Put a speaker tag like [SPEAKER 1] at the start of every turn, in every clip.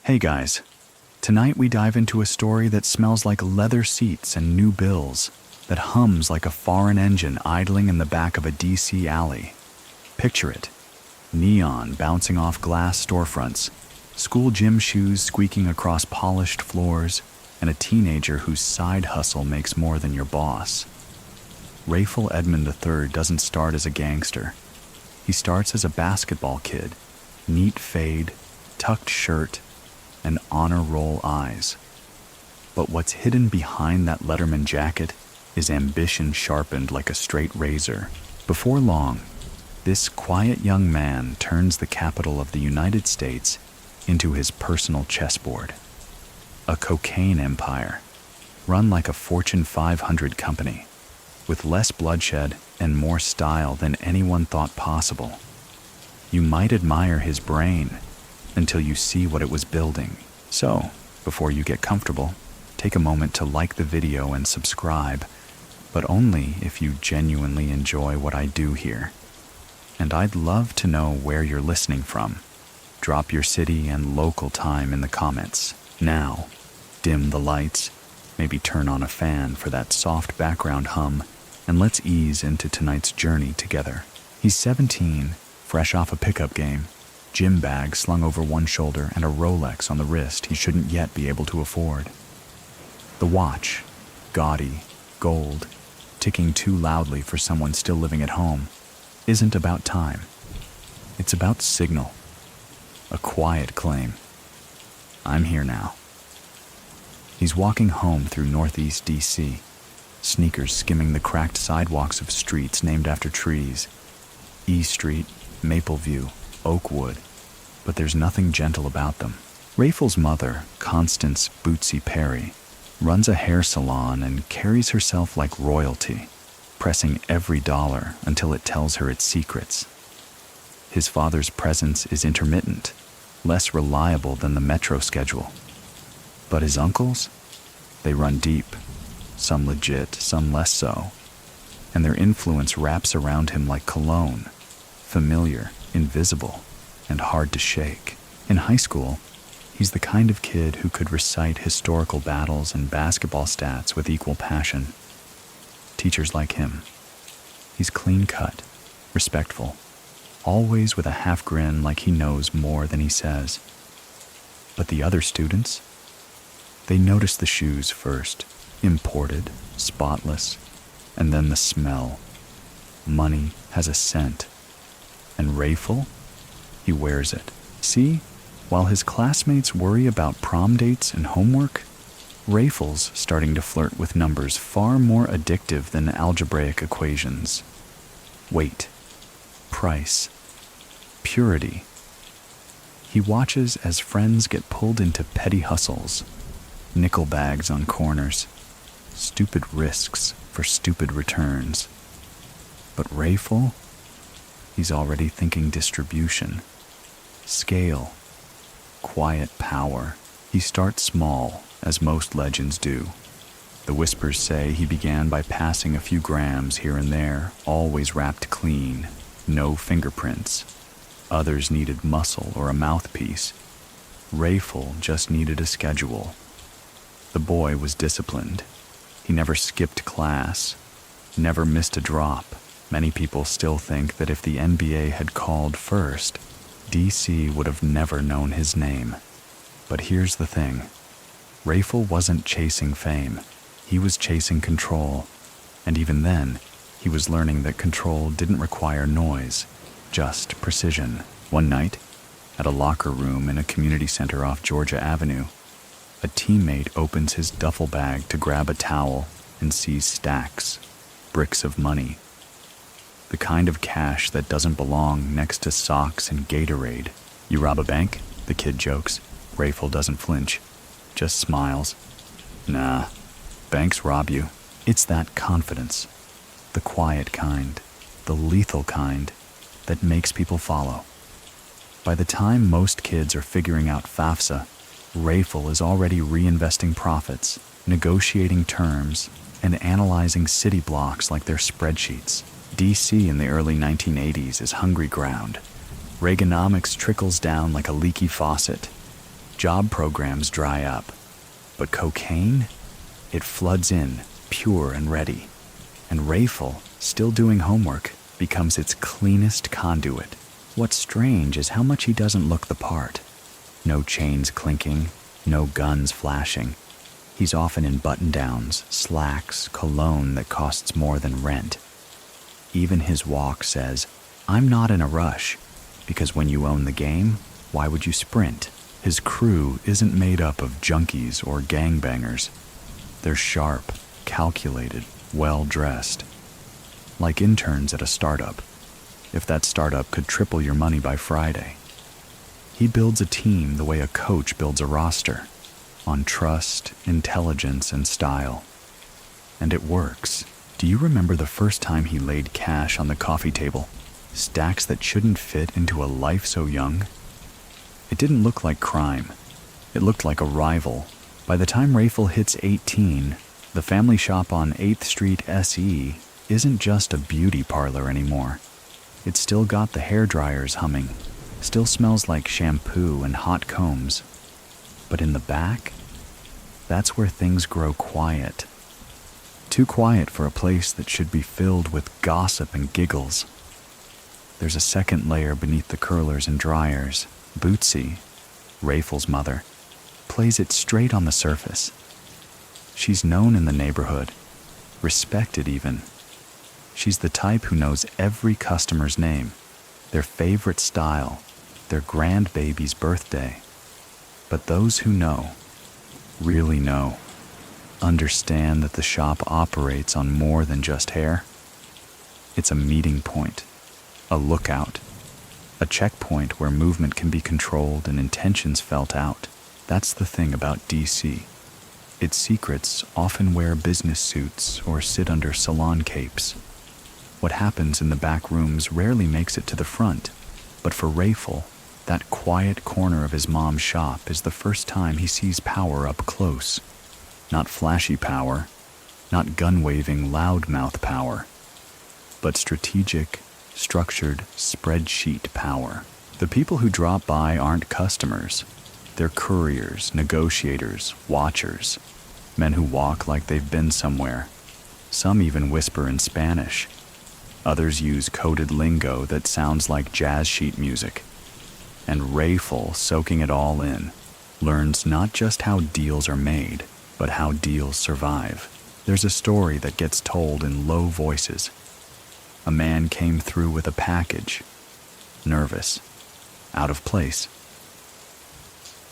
[SPEAKER 1] Hey guys, tonight we dive into a story that smells like leather seats and new bills, that hums like a foreign engine idling in the back of a DC alley. Picture it: neon bouncing off glass storefronts, school gym shoes squeaking across polished floors, and a teenager whose side hustle makes more than your boss. Rayful Edmond III doesn't start as a gangster. He starts as a basketball kid, neat fade, tucked shirt, and honor roll eyes. But what's hidden behind that Letterman jacket is ambition sharpened like a straight razor. Before long, this quiet young man turns the capital of the United States into his personal chessboard. A cocaine empire, run like a Fortune 500 company, with less bloodshed and more style than anyone thought possible. You might admire his brain until you see what it was building. So, before you get comfortable, take a moment to like the video and subscribe, but only if you genuinely enjoy what I do here. And I'd love to know where you're listening from. Drop your city and local time in the comments. Now, dim the lights, maybe turn on a fan for that soft background hum, and let's ease into tonight's journey together. He's 17, fresh off a pickup game, gym bag slung over one shoulder and a Rolex on the wrist he shouldn't yet be able to afford. The watch, gaudy, gold, ticking too loudly for someone still living at home, isn't about time. It's about signal. A quiet claim. I'm here now. He's walking home through Northeast DC, sneakers skimming the cracked sidewalks of streets named after trees. E Street, Mapleview, Oakwood, but there's nothing gentle about them. Rayful's mother, Constance Bootsy Perry, runs a hair salon and carries herself like royalty, pressing every dollar until it tells her its secrets. His father's presence is intermittent, less reliable than the metro schedule. But his uncles? They run deep, some legit, some less so, and their influence wraps around him like cologne, familiar, invisible, and hard to shake. In high school, he's the kind of kid who could recite historical battles and basketball stats with equal passion. Teachers like him. He's clean-cut, respectful, always with a half grin like he knows more than he says. But the other students? They notice the shoes first, imported, spotless, and then the smell. Money has a scent. And Rayful? He wears it. See, while his classmates worry about prom dates and homework, Rayful's starting to flirt with numbers far more addictive than algebraic equations. Weight, price, purity. He watches as friends get pulled into petty hustles, nickel bags on corners, stupid risks for stupid returns. But Rayful? He's already thinking distribution, scale, quiet power. He starts small, as most legends do. The whispers say he began by passing a few grams here and there, always wrapped clean, no fingerprints. Others needed muscle or a mouthpiece. Rayful just needed a schedule. The boy was disciplined. He never skipped class, never missed a drop. Many people still think that if the NBA had called first, DC would have never known his name. But here's the thing. Rayful wasn't chasing fame. He was chasing control. And even then, he was learning that control didn't require noise, just precision. One night, at a locker room in a community center off Georgia Avenue, a teammate opens his duffel bag to grab a towel and sees stacks, bricks of money. The kind of cash that doesn't belong next to socks and Gatorade. You rob a bank? The kid jokes. Rayful doesn't flinch, just smiles. Nah, banks rob you. It's that confidence, the quiet kind, the lethal kind, that makes people follow. By the time most kids are figuring out FAFSA, Rayful is already reinvesting profits, negotiating terms, and analyzing city blocks like they're spreadsheets. DC in the early 1980s is hungry ground. Reaganomics trickles down like a leaky faucet. Job programs dry up. But cocaine? It floods in, pure and ready. And Rayful, still doing homework, becomes its cleanest conduit. What's strange is how much he doesn't look the part. No chains clinking, no guns flashing. He's often in button-downs, slacks, cologne that costs more than rent. Even his walk says, "I'm not in a rush," because when you own the game, why would you sprint? His crew isn't made up of junkies or gangbangers. They're sharp, calculated, well-dressed. Like interns at a startup. If that startup could triple your money by Friday. He builds a team the way a coach builds a roster, on trust, intelligence, and style. And it works. Do you remember the first time he laid cash on the coffee table? Stacks that shouldn't fit into a life so young? It didn't look like crime. It looked like a rival. By the time Rayful hits 18, the family shop on 8th Street SE isn't just a beauty parlor anymore. It's still got the hair dryers humming, still smells like shampoo and hot combs. But in the back, that's where things grow quiet. Too quiet for a place that should be filled with gossip and giggles. There's a second layer beneath the curlers and dryers. Bootsy, Rayful's mother, plays it straight on the surface. She's known in the neighborhood, respected even. She's the type who knows every customer's name, their favorite style, their grandbaby's birthday. But those who know, really know, understand that the shop operates on more than just hair. It's a meeting point, a lookout, a checkpoint where movement can be controlled and intentions felt out. That's the thing about DC. Its secrets often wear business suits or sit under salon capes. What happens in the back rooms rarely makes it to the front, but for Rayful, that quiet corner of his mom's shop is the first time he sees power up close. Not flashy power, not gun-waving loudmouth power, but strategic, structured spreadsheet power. The people who drop by aren't customers. They're couriers, negotiators, watchers, men who walk like they've been somewhere. Some even whisper in Spanish. Others use coded lingo that sounds like jazz sheet music. And Rayful, soaking it all in, learns not just how deals are made, but how deals survive. There's a story that gets told in low voices. A man came through with a package, nervous, out of place.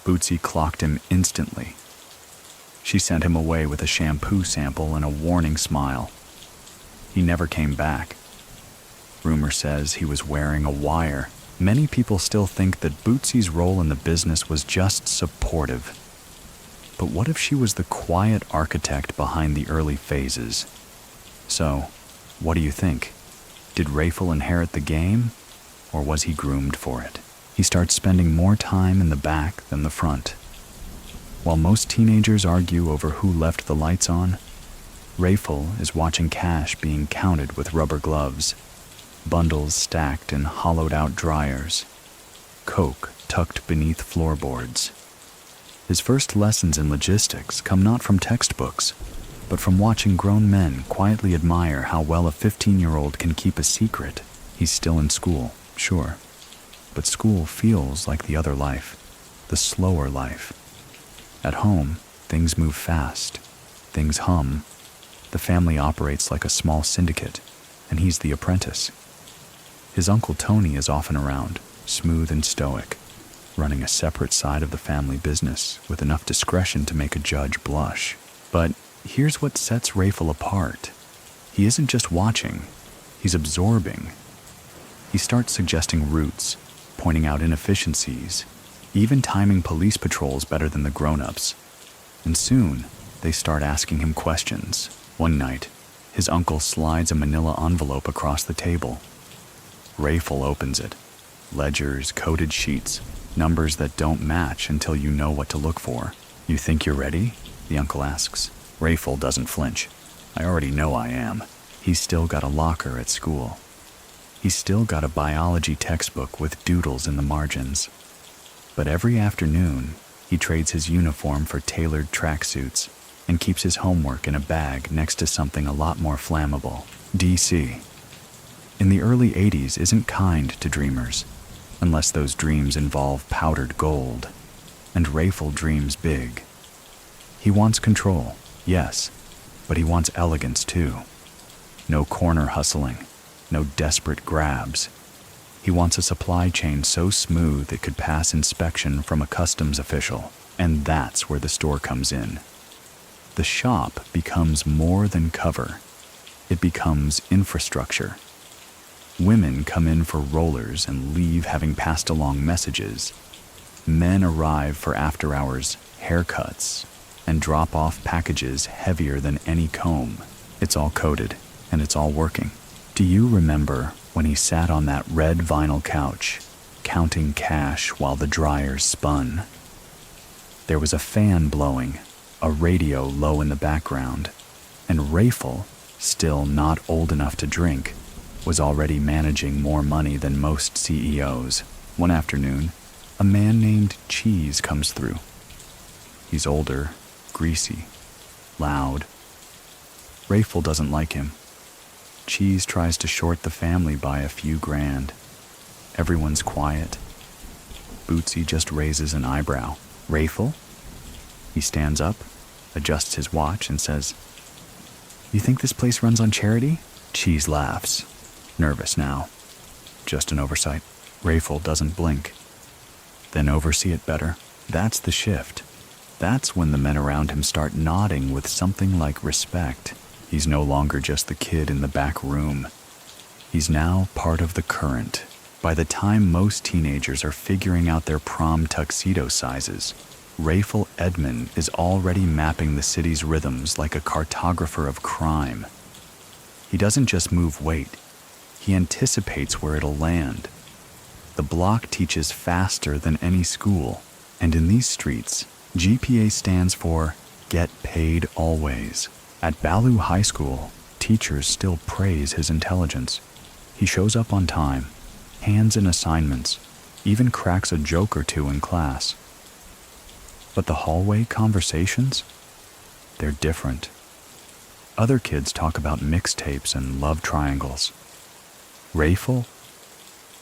[SPEAKER 1] Bootsy clocked him instantly. She sent him away with a shampoo sample and a warning smile. He never came back. Rumor says he was wearing a wire. Many people still think that Bootsy's role in the business was just supportive. But what if she was the quiet architect behind the early phases? So, what do you think? Did Rayful inherit the game, or was he groomed for it? He starts spending more time in the back than the front. While most teenagers argue over who left the lights on, Rayful is watching cash being counted with rubber gloves, bundles stacked in hollowed-out dryers, coke tucked beneath floorboards. His first lessons in logistics come not from textbooks, but from watching grown men quietly admire how well a 15-year-old can keep a secret. He's still in school, sure, but school feels like the other life, the slower life. At home, things move fast, things hum. The family operates like a small syndicate, and he's the apprentice. His Uncle Tony is often around, smooth and stoic, running a separate side of the family business with enough discretion to make a judge blush. But here's what sets Rayful apart. He isn't just watching, he's absorbing. He starts suggesting routes, pointing out inefficiencies, even timing police patrols better than the grown-ups. And soon, they start asking him questions. One night, his uncle slides a manila envelope across the table. Rayful opens it. Ledgers, coded sheets, numbers that don't match until you know what to look for. "You think you're ready?" the uncle asks. Rayful doesn't flinch. "I already know I am." He's still got a locker at school. He's still got a biology textbook with doodles in the margins. But every afternoon, He trades his uniform for tailored tracksuits and keeps his homework in a bag next to something a lot more flammable. DC. In the early 80s isn't kind to dreamers, unless those dreams involve powdered gold. And Rayful dreams big. He wants control, yes, but he wants elegance too. No corner hustling, no desperate grabs. He wants a supply chain so smooth it could pass inspection from a customs official, and that's where the store comes in. The shop becomes more than cover. It becomes infrastructure. Women come in for rollers and leave having passed along messages. Men arrive for after-hours haircuts and drop off packages heavier than any comb. It's all coded, and it's all working. Do you remember when he sat on that red vinyl couch, counting cash while the dryers spun? There was a fan blowing, a radio low in the background, and Rayful, still not old enough to drink, was already managing more money than most CEOs. One afternoon, a man named Cheese comes through. He's older, greasy, loud. Rayful doesn't like him. Cheese tries to short the family by a few grand. Everyone's quiet. Bootsy just raises an eyebrow. Rayful? He stands up, adjusts his watch, and says, "You think this place runs on charity?" Cheese laughs, nervous now. Just an oversight. Rayful doesn't blink. Then oversee it better. That's the shift. That's when the men around him start nodding with something like respect. He's no longer just the kid in the back room. He's now part of the current. By the time most teenagers are figuring out their prom tuxedo sizes, Rayful Edmond is already mapping the city's rhythms like a cartographer of crime. He doesn't just move weight. He anticipates where it'll land. The block teaches faster than any school, and in these streets, GPA stands for Get Paid Always. At Baloo High School, teachers still praise his intelligence. He shows up on time, hands in assignments, even cracks a joke or two in class. But the hallway conversations? They're different. Other kids talk about mixtapes and love triangles. Rayful?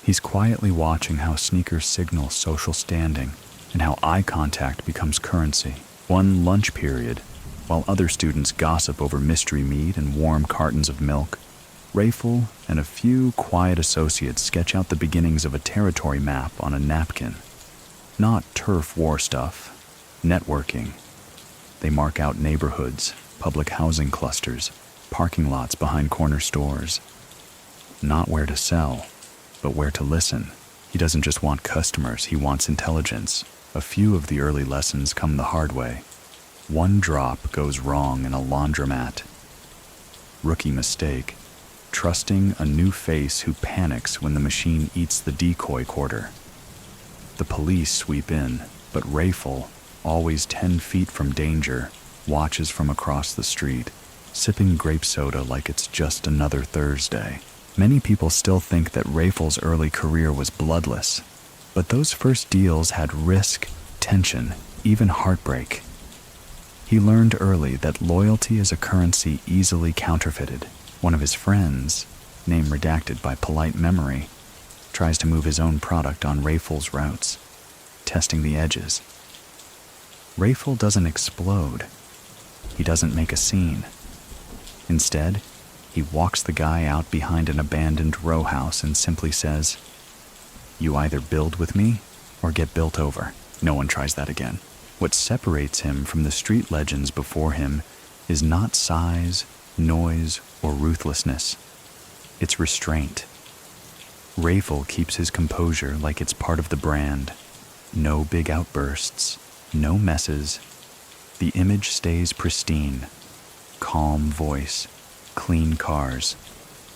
[SPEAKER 1] He's quietly watching how sneakers signal social standing and how eye contact becomes currency. One lunch period, while other students gossip over mystery meat and warm cartons of milk, Rayful and a few quiet associates sketch out the beginnings of a territory map on a napkin. Not turf war stuff, networking. They mark out neighborhoods, public housing clusters, parking lots behind corner stores. Not where to sell, but where to listen. He doesn't just want customers, he wants intelligence. A few of the early lessons come the hard way. One drop goes wrong in a laundromat. Rookie mistake. Trusting a new face who panics when the machine eats the decoy quarter. The police sweep in, but Rayful, always 10 feet from danger, watches from across the street, sipping grape soda like it's just another Thursday. Many people still think that Rayful's early career was bloodless, but those first deals had risk, tension, even heartbreak. He learned early that loyalty is a currency easily counterfeited. One of his friends, name redacted by polite memory, tries to move his own product on Rayful's routes, testing the edges. Rayful doesn't explode. He doesn't make a scene. Instead, he walks the guy out behind an abandoned row house and simply says, "You either build with me or get built over." No one tries that again. What separates him from the street legends before him is not size, noise, or ruthlessness. It's restraint. Rayful keeps his composure like it's part of the brand. No big outbursts, no messes. The image stays pristine. Calm voice, clean cars,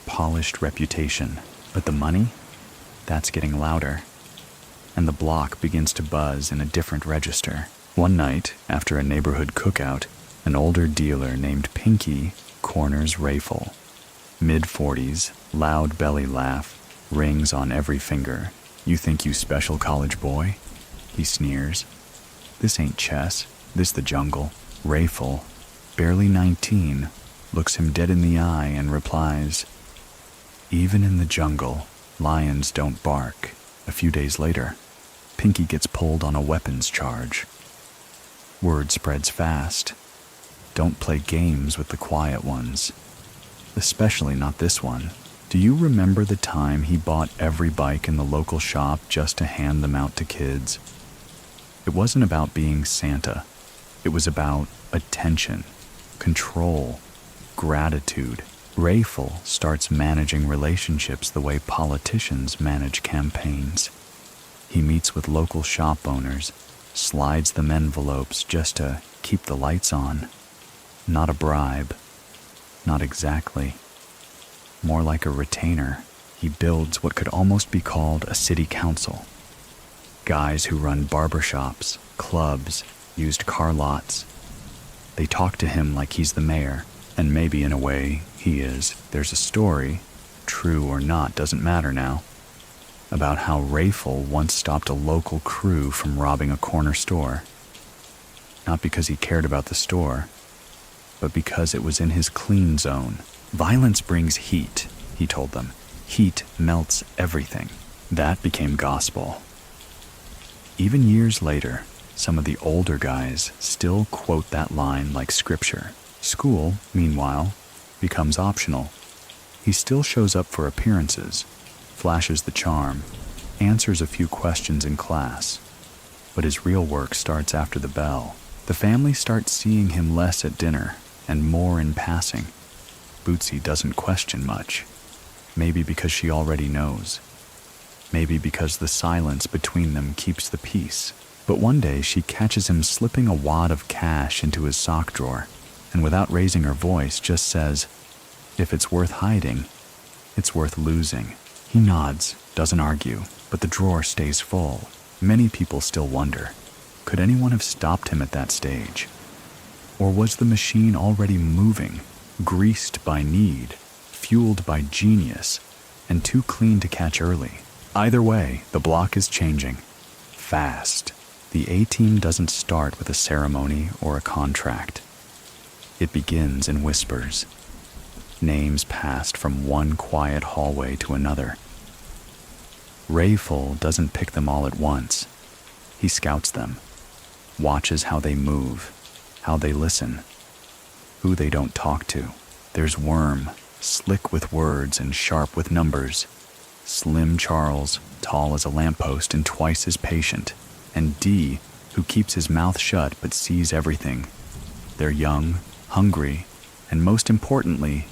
[SPEAKER 1] polished reputation. But the money? That's getting louder. And the block begins to buzz in a different register. One night, after a neighborhood cookout, an older dealer named Pinky corners Rayful. Mid-40s, loud belly laugh, rings on every finger. "You think you special college boy?" He sneers. This ain't chess, this the jungle. Rayful, barely 19, looks him dead in the eye and replies, "Even in the jungle, lions don't bark." A few days later, Pinky gets pulled on a weapons charge. Word spreads fast. Don't play games with the quiet ones. Especially not this one. Do you remember the time he bought every bike in the local shop just to hand them out to kids? It wasn't about being Santa. It was about attention, control, gratitude. Rayful starts managing relationships the way politicians manage campaigns. He meets with local shop owners, slides them envelopes just to keep the lights on. Not a bribe. Not exactly. More like a retainer. He builds what could almost be called a city council. Guys who run barbershops, clubs, used car lots. They talk to him like he's the mayor, and maybe in a way he is. There's a story, true or not doesn't matter now, about how Rayful once stopped a local crew from robbing a corner store. Not because he cared about the store, but because it was in his clean zone. Violence brings heat, he told them. Heat melts everything. That became gospel. Even years later, some of the older guys still quote that line like scripture. School, meanwhile, becomes optional. He still shows up for appearances, flashes the charm, answers a few questions in class. But his real work starts after the bell. The family starts seeing him less at dinner and more in passing. Bootsy doesn't question much. Maybe because she already knows. Maybe because the silence between them keeps the peace. But one day she catches him slipping a wad of cash into his sock drawer, and without raising her voice just says, "If it's worth hiding, it's worth losing." He nods, doesn't argue, but the drawer stays full. Many people still wonder, could anyone have stopped him at that stage? Or was the machine already moving, greased by need, fueled by genius, and too clean to catch early? Either way, the block is changing. Fast. The A-team doesn't start with a ceremony or a contract. It begins in whispers. Names passed from one quiet hallway to another. Rayful doesn't pick them all at once. He scouts them, watches how they move, how they listen, who they don't talk to. There's Worm, slick with words and sharp with numbers. Slim Charles, tall as a lamppost and twice as patient. And D, who keeps his mouth shut but sees everything. They're young, hungry, and most importantly,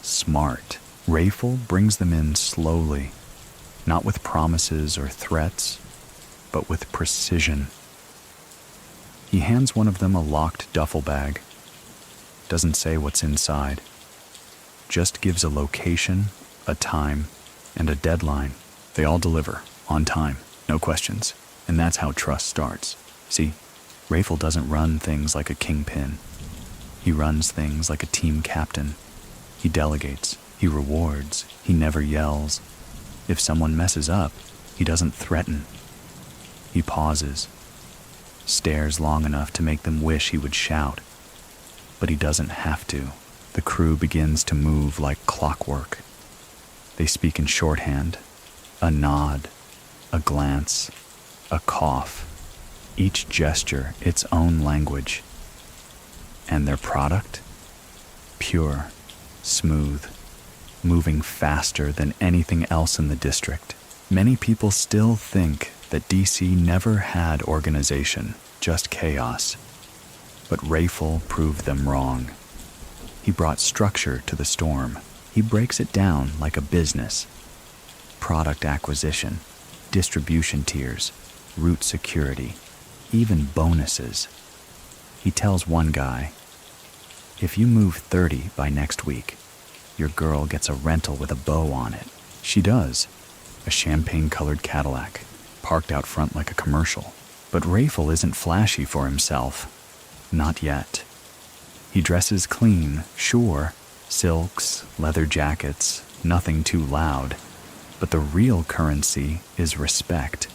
[SPEAKER 1] smart. Rayful brings them in slowly, not with promises or threats, but with precision. He hands one of them a locked duffel bag. Doesn't say what's inside. Just gives a location, a time, and a deadline. They all deliver, on time, no questions. And that's how trust starts. See, Rayful doesn't run things like a kingpin. He runs things like a team captain. He delegates, he rewards, he never yells. If someone messes up, he doesn't threaten. He pauses, stares long enough to make them wish he would shout. But he doesn't have to. The crew begins to move like clockwork. They speak in shorthand, a nod, a glance, a cough, each gesture its own language. And their product? Pure, smooth, moving faster than anything else in the district. Many people still think that DC never had organization, just chaos. But Rayful proved them wrong. He brought structure to the storm. He breaks it down like a business. Product acquisition, distribution tiers, route security, even bonuses. He tells one guy, "If you move 30 by next week, your girl gets a rental with a bow on it." She does, a champagne-colored Cadillac, parked out front like a commercial. But Rayful isn't flashy for himself. Not yet. He dresses clean, sure, silks, leather jackets, nothing too loud. But the real currency is respect.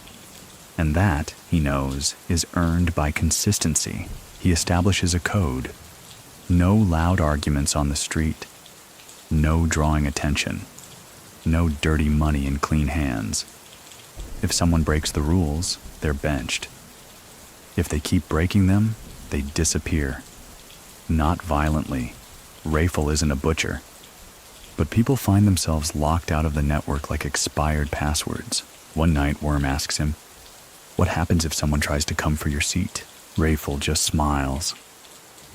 [SPEAKER 1] And that, he knows, is earned by consistency. He establishes a code. No loud arguments on the street. No drawing attention. No dirty money in clean hands. If someone breaks the rules, they're benched. If they keep breaking them, they disappear. Not violently. Rayful isn't a butcher. But people find themselves locked out of the network like expired passwords. One night, Worm asks him, "What happens if someone tries to come for your seat?" Rayful just smiles.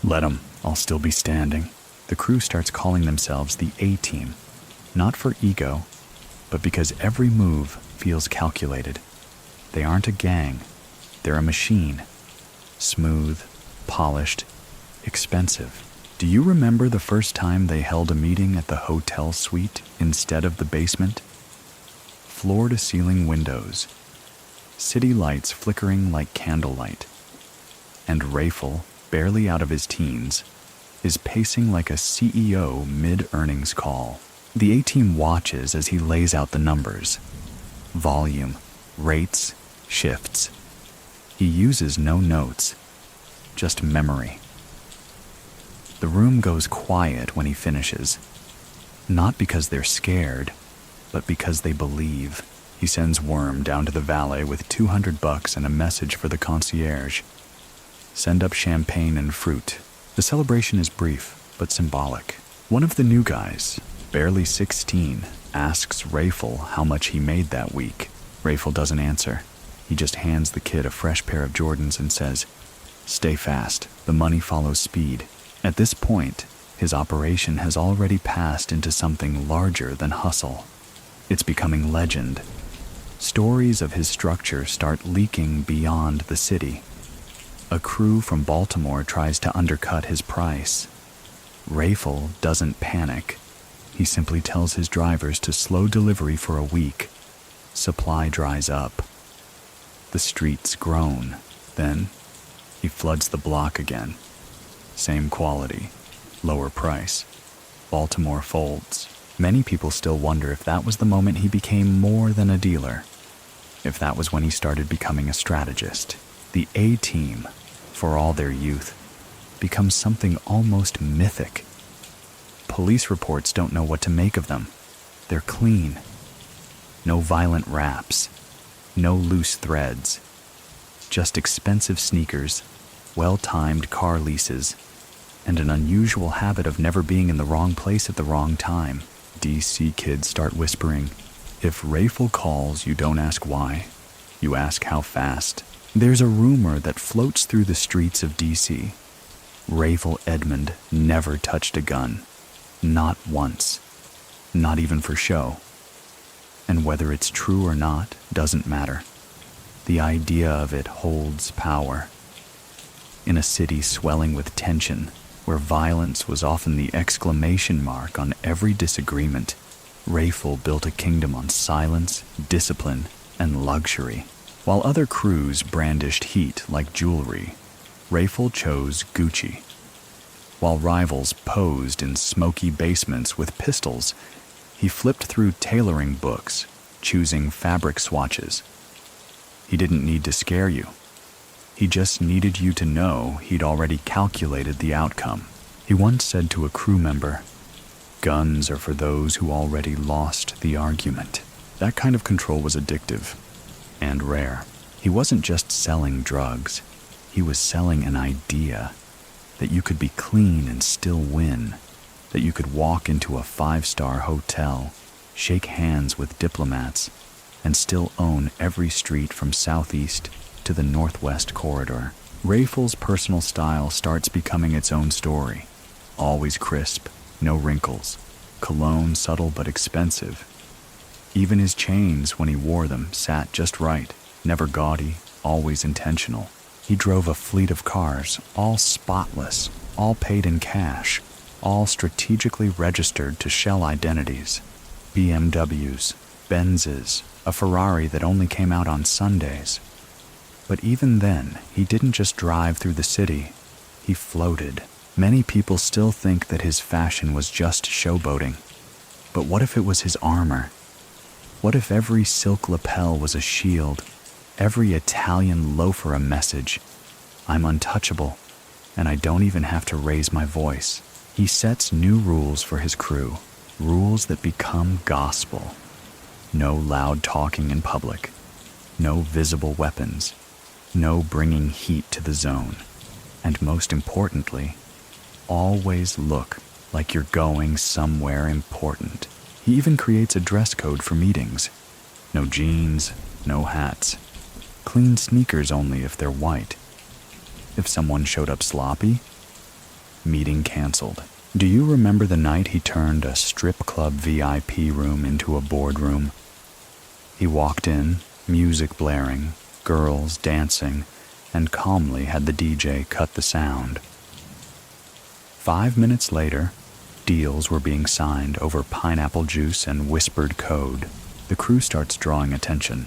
[SPEAKER 1] "Let 'em, I'll still be standing." The crew starts calling themselves the A-Team, not for ego, but because every move feels calculated. They aren't a gang, they're a machine. Smooth, polished, expensive. Do you remember the first time they held a meeting at the hotel suite instead of the basement? Floor-to-ceiling windows, city lights flickering like candlelight, and Rayful, barely out of his teens, is pacing like a CEO mid-earnings call. The A-Team watches as he lays out the numbers. Volume, rates, shifts. He uses no notes, just memory. The room goes quiet when he finishes. Not because they're scared, but because they believe. He sends Worm down to the valet with $200 and a message for the concierge. Send up champagne and fruit. The celebration is brief, but symbolic. One of the new guys, barely 16, asks Rayful how much he made that week. Rayful doesn't answer. He just hands the kid a fresh pair of Jordans and says, "Stay fast, the money follows speed." At this point, his operation has already passed into something larger than hustle. It's becoming legend. Stories of his structure start leaking beyond the city. A crew from Baltimore tries to undercut his price. Rayful doesn't panic. He simply tells his drivers to slow delivery for a week. Supply dries up. The streets groan. Then, he floods the block again. Same quality, lower price. Baltimore folds. Many people still wonder if that was the moment he became more than a dealer. If that was when he started becoming a strategist. The A-Team, for all their youth, becomes something almost mythic. Police reports don't know what to make of them. They're clean. No violent raps. No loose threads. Just expensive sneakers, well-timed car leases, and an unusual habit of never being in the wrong place at the wrong time. DC kids start whispering, "If Rayful calls, you don't ask why, you ask how fast." There's a rumor that floats through the streets of DC. Rayful Edmond never touched a gun. Not once. Not even for show. And whether it's true or not doesn't matter. The idea of it holds power. In a city swelling with tension, where violence was often the exclamation mark on every disagreement, Rayful built a kingdom on silence, discipline, and luxury. While other crews brandished heat like jewelry, Rayful chose Gucci. While rivals posed in smoky basements with pistols, he flipped through tailoring books, choosing fabric swatches. He didn't need to scare you. He just needed you to know he'd already calculated the outcome. He once said to a crew member, "Guns are for those who already lost the argument." That kind of control was addictive and rare. He wasn't just selling drugs. He was selling an idea that you could be clean and still win, that you could walk into a 5-star hotel, shake hands with diplomats, and still own every street from southeast to the northwest corridor. Rayful's personal style starts becoming its own story. Always crisp, no wrinkles, cologne subtle but expensive. Even his chains, when he wore them, sat just right, never gaudy, always intentional. He drove a fleet of cars, all spotless, all paid in cash, all strategically registered to shell identities. BMWs, Benzes, a Ferrari that only came out on Sundays. But even then, he didn't just drive through the city, he floated. Many people still think that his fashion was just showboating. But what if it was his armor? What if every silk lapel was a shield, every Italian loafer a message. I'm untouchable, and I don't even have to raise my voice. He sets new rules for his crew, rules that become gospel. No loud talking in public, no visible weapons, no bringing heat to the zone, and most importantly, always look like you're going somewhere important. He even creates a dress code for meetings. No jeans, no hats. Clean sneakers only if they're white. If someone showed up sloppy, meeting canceled. Do you remember the night he turned a strip club VIP room into a boardroom? He walked in, music blaring, girls dancing, and calmly had the DJ cut the sound. 5 minutes later, deals were being signed over pineapple juice and whispered code. The crew starts drawing attention,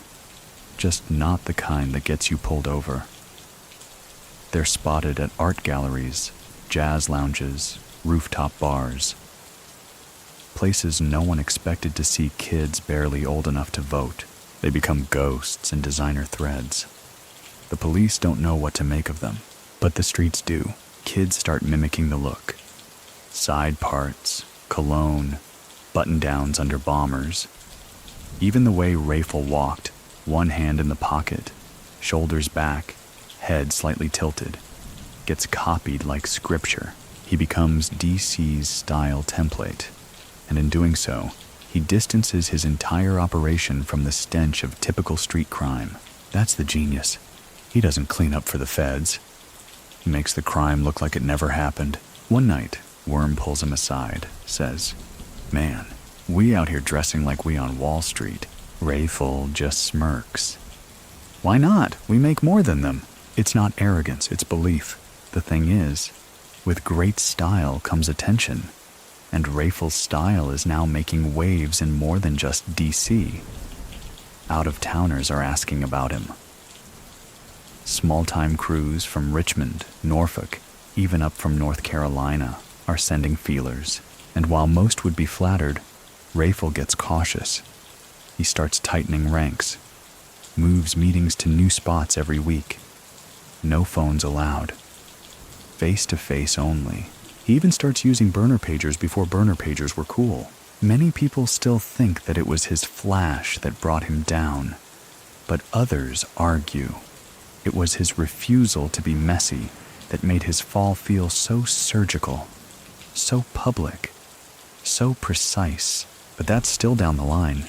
[SPEAKER 1] just not the kind that gets you pulled over. They're spotted at art galleries, jazz lounges, rooftop bars, places no one expected to see kids barely old enough to vote. They become ghosts in designer threads. The police don't know what to make of them, but the streets do. Kids start mimicking the look. Side parts, cologne, button-downs under bombers. Even the way Rayful walked, one hand in the pocket, shoulders back, head slightly tilted, gets copied like scripture. He becomes DC's style template, and in doing so, he distances his entire operation from the stench of typical street crime. That's the genius. He doesn't clean up for the feds. He makes the crime look like it never happened. One night, Worm pulls him aside, says, "Man, we out here dressing like we on Wall Street." Rayful just smirks. "Why not? We make more than them." It's not arrogance, it's belief. The thing is, with great style comes attention, and Rayful's style is now making waves in more than just DC. Out-of-towners are asking about him. Small-time crews from Richmond, Norfolk, even up from North Carolina, are sending feelers. And while most would be flattered, Rayful gets cautious. He starts tightening ranks, moves meetings to new spots every week. No phones allowed. Face-to-face only. He even starts using burner pagers before burner pagers were cool. Many people still think that it was his flash that brought him down, but others argue it was his refusal to be messy that made his fall feel so surgical, so public, so precise. But that's still down the line.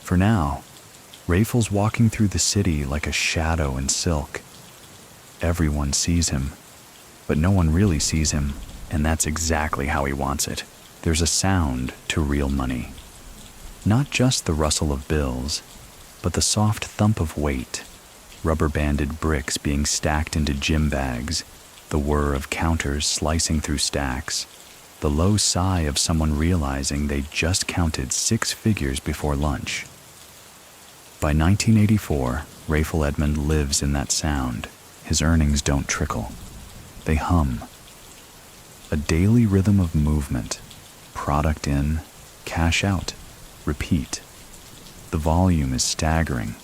[SPEAKER 1] For now, Rayful's walking through the city like a shadow in silk. Everyone sees him, but no one really sees him, and that's exactly how he wants it. There's a sound to real money. Not just the rustle of bills, but the soft thump of weight, rubber-banded bricks being stacked into gym bags, the whir of counters slicing through stacks, the low sigh of someone realizing they just counted 6 figures before lunch. By 1984, Rayful Edmond lives in that sound. His earnings don't trickle. They hum. A daily rhythm of movement. Product in, cash out, repeat. The volume is staggering.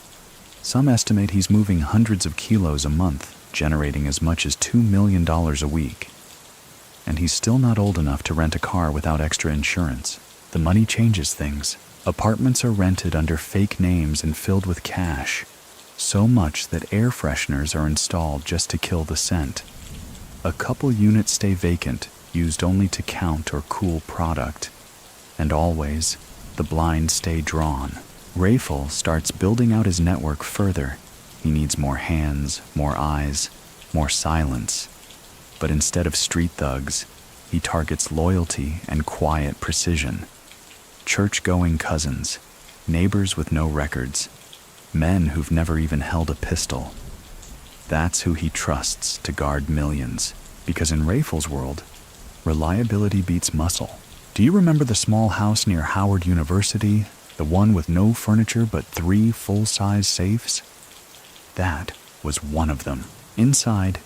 [SPEAKER 1] Some estimate he's moving hundreds of kilos a month, generating as much as $2 million a week. And he's still not old enough to rent a car without extra insurance. The money changes things. Apartments are rented under fake names and filled with cash, so much that air fresheners are installed just to kill the scent. A couple units stay vacant, used only to count or cool product. And always, the blinds stay drawn. Rayful starts building out his network further. He needs more hands, more eyes, more silence. But instead of street thugs, he targets loyalty and quiet precision. Church-going cousins, neighbors with no records, men who've never even held a pistol. That's who he trusts to guard millions, because in Rayful's world, reliability beats muscle. Do you remember the small house near Howard University, the one with no furniture but 3 full-size safes? That was one of them. Inside,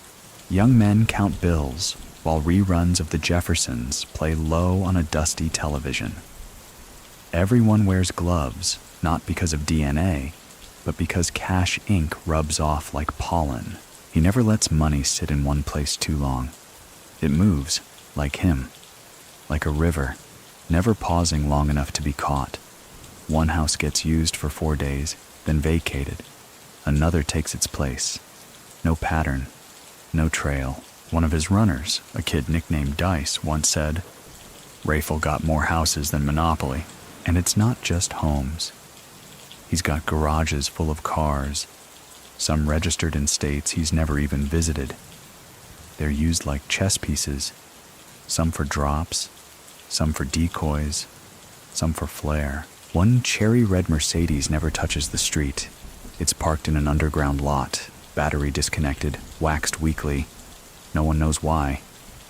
[SPEAKER 1] young men count bills, while reruns of The Jeffersons play low on a dusty television. Everyone wears gloves, not because of DNA, but because cash ink rubs off like pollen. He never lets money sit in one place too long. It moves, like him, like a river, never pausing long enough to be caught. One house gets used for 4 days, then vacated. Another takes its place. No pattern, no trail. One of his runners, a kid nicknamed Dice, once said, "Rayful got more houses than Monopoly." And it's not just homes. He's got garages full of cars, some registered in states he's never even visited. They're used like chess pieces, some for drops, some for decoys, some for flair. One cherry red Mercedes never touches the street. It's parked in an underground lot, battery disconnected, waxed weekly. No one knows why.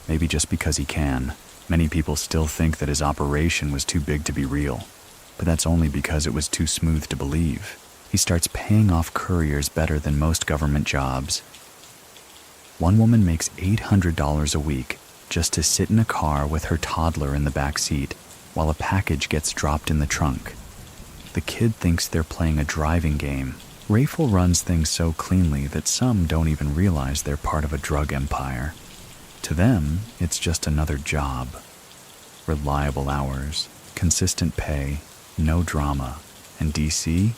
[SPEAKER 1] Maybe just because he can. Many people still think that his operation was too big to be real, but that's only because it was too smooth to believe. He starts paying off couriers better than most government jobs. One woman makes $800 a week just to sit in a car with her toddler in the back seat while a package gets dropped in the trunk. The kid thinks they're playing a driving game. Rayful runs things so cleanly that some don't even realize they're part of a drug empire. To them, it's just another job. Reliable hours, consistent pay, no drama. And DC,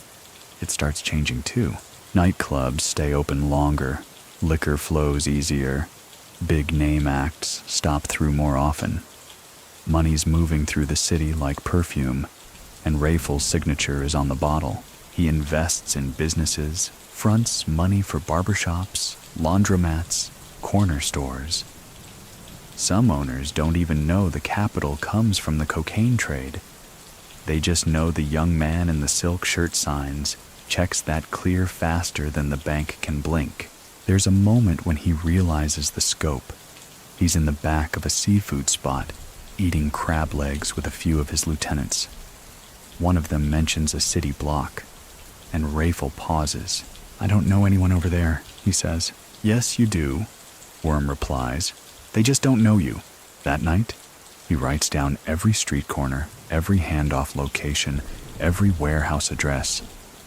[SPEAKER 1] it starts changing too. Nightclubs stay open longer, liquor flows easier, big name acts stop through more often. Money's moving through the city like perfume, and Rayful's signature is on the bottle. He invests in businesses, fronts money for barbershops, laundromats, corner stores. Some owners don't even know the capital comes from the cocaine trade. They just know the young man in the silk shirt signs checks that clear faster than the bank can blink. There's a moment when he realizes the scope. He's in the back of a seafood spot, eating crab legs with a few of his lieutenants. One of them mentions a city block, and Rayful pauses. "I don't know anyone over there," he says. "Yes, you do," Worm replies. "They just don't know you." That night, he writes down every street corner, every handoff location, every warehouse address.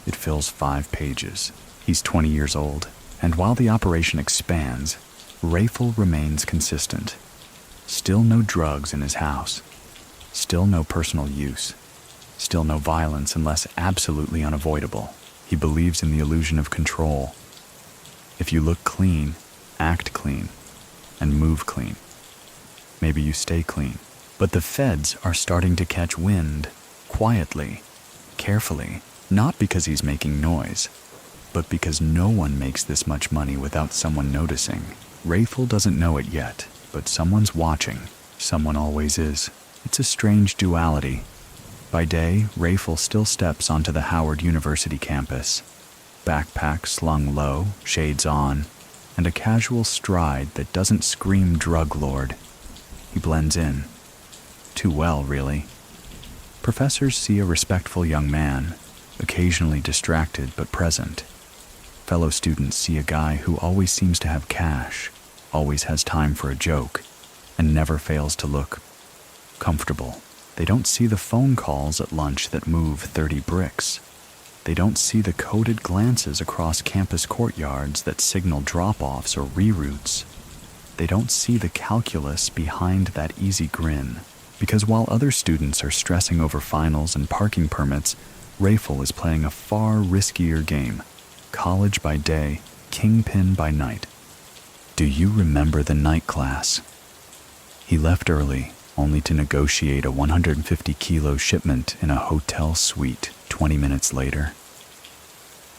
[SPEAKER 1] It fills 5 pages. He's 20 years old, and while the operation expands, Rayful remains consistent. Still no drugs in his house. Still no personal use. Still no violence unless absolutely unavoidable. He believes in the illusion of control. If you look clean, act clean, and move clean, maybe you stay clean. But the feds are starting to catch wind, quietly, carefully, not because he's making noise, but because no one makes this much money without someone noticing. Rayful doesn't know it yet, but someone's watching. Someone always is. It's a strange duality. By day, Rayful still steps onto the Howard University campus. Backpack slung low, shades on, and a casual stride that doesn't scream drug lord. He blends in. Too well, really. Professors see a respectful young man, occasionally distracted but present. Fellow students see a guy who always seems to have cash, always has time for a joke, and never fails to look comfortable. They don't see the phone calls at lunch that move 30 bricks. They don't see the coded glances across campus courtyards that signal drop-offs or reroutes. They don't see the calculus behind that easy grin. Because while other students are stressing over finals and parking permits, Rayful is playing a far riskier game. College by day, kingpin by night. Do you remember the night class? He left early, only to negotiate a 150-kilo shipment in a hotel suite 20 minutes later.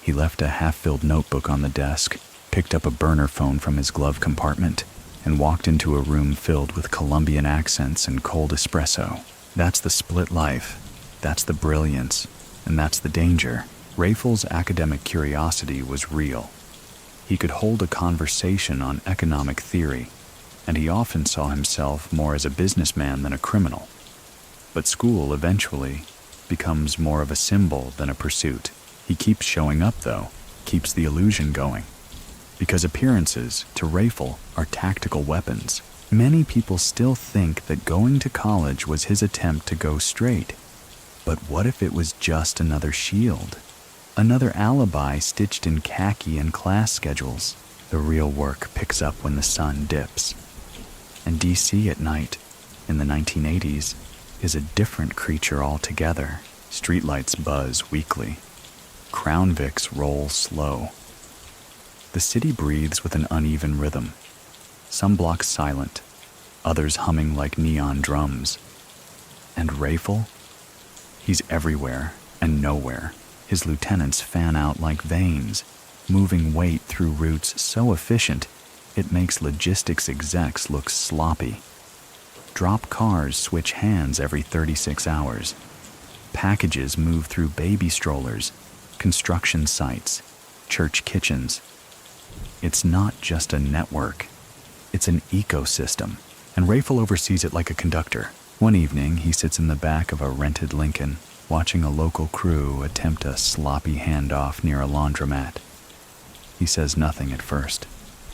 [SPEAKER 1] He left a half-filled notebook on the desk, picked up a burner phone from his glove compartment, and walked into a room filled with Colombian accents and cold espresso. That's the split life. That's the brilliance. And that's the danger. Rayful's academic curiosity was real. He could hold a conversation on economic theory, and he often saw himself more as a businessman than a criminal. But school eventually becomes more of a symbol than a pursuit. He keeps showing up, though, keeps the illusion going. Because appearances, to Rayful, are tactical weapons. Many people still think that going to college was his attempt to go straight. But what if it was just another shield? Another alibi stitched in khaki and class schedules. The real work picks up when the sun dips. And DC at night, in the 1980s, is a different creature altogether. Streetlights buzz weakly. Crown Vics roll slow. The city breathes with an uneven rhythm. Some blocks silent, others humming like neon drums. And Rayful? He's everywhere and nowhere. His lieutenants fan out like veins, moving weight through routes so efficient it makes logistics execs look sloppy. Drop cars switch hands every 36 hours. Packages move through baby strollers, construction sites, church kitchens. It's not just a network. It's an ecosystem, and Rayful oversees it like a conductor. One evening, he sits in the back of a rented Lincoln, watching a local crew attempt a sloppy handoff near a laundromat. He says nothing at first,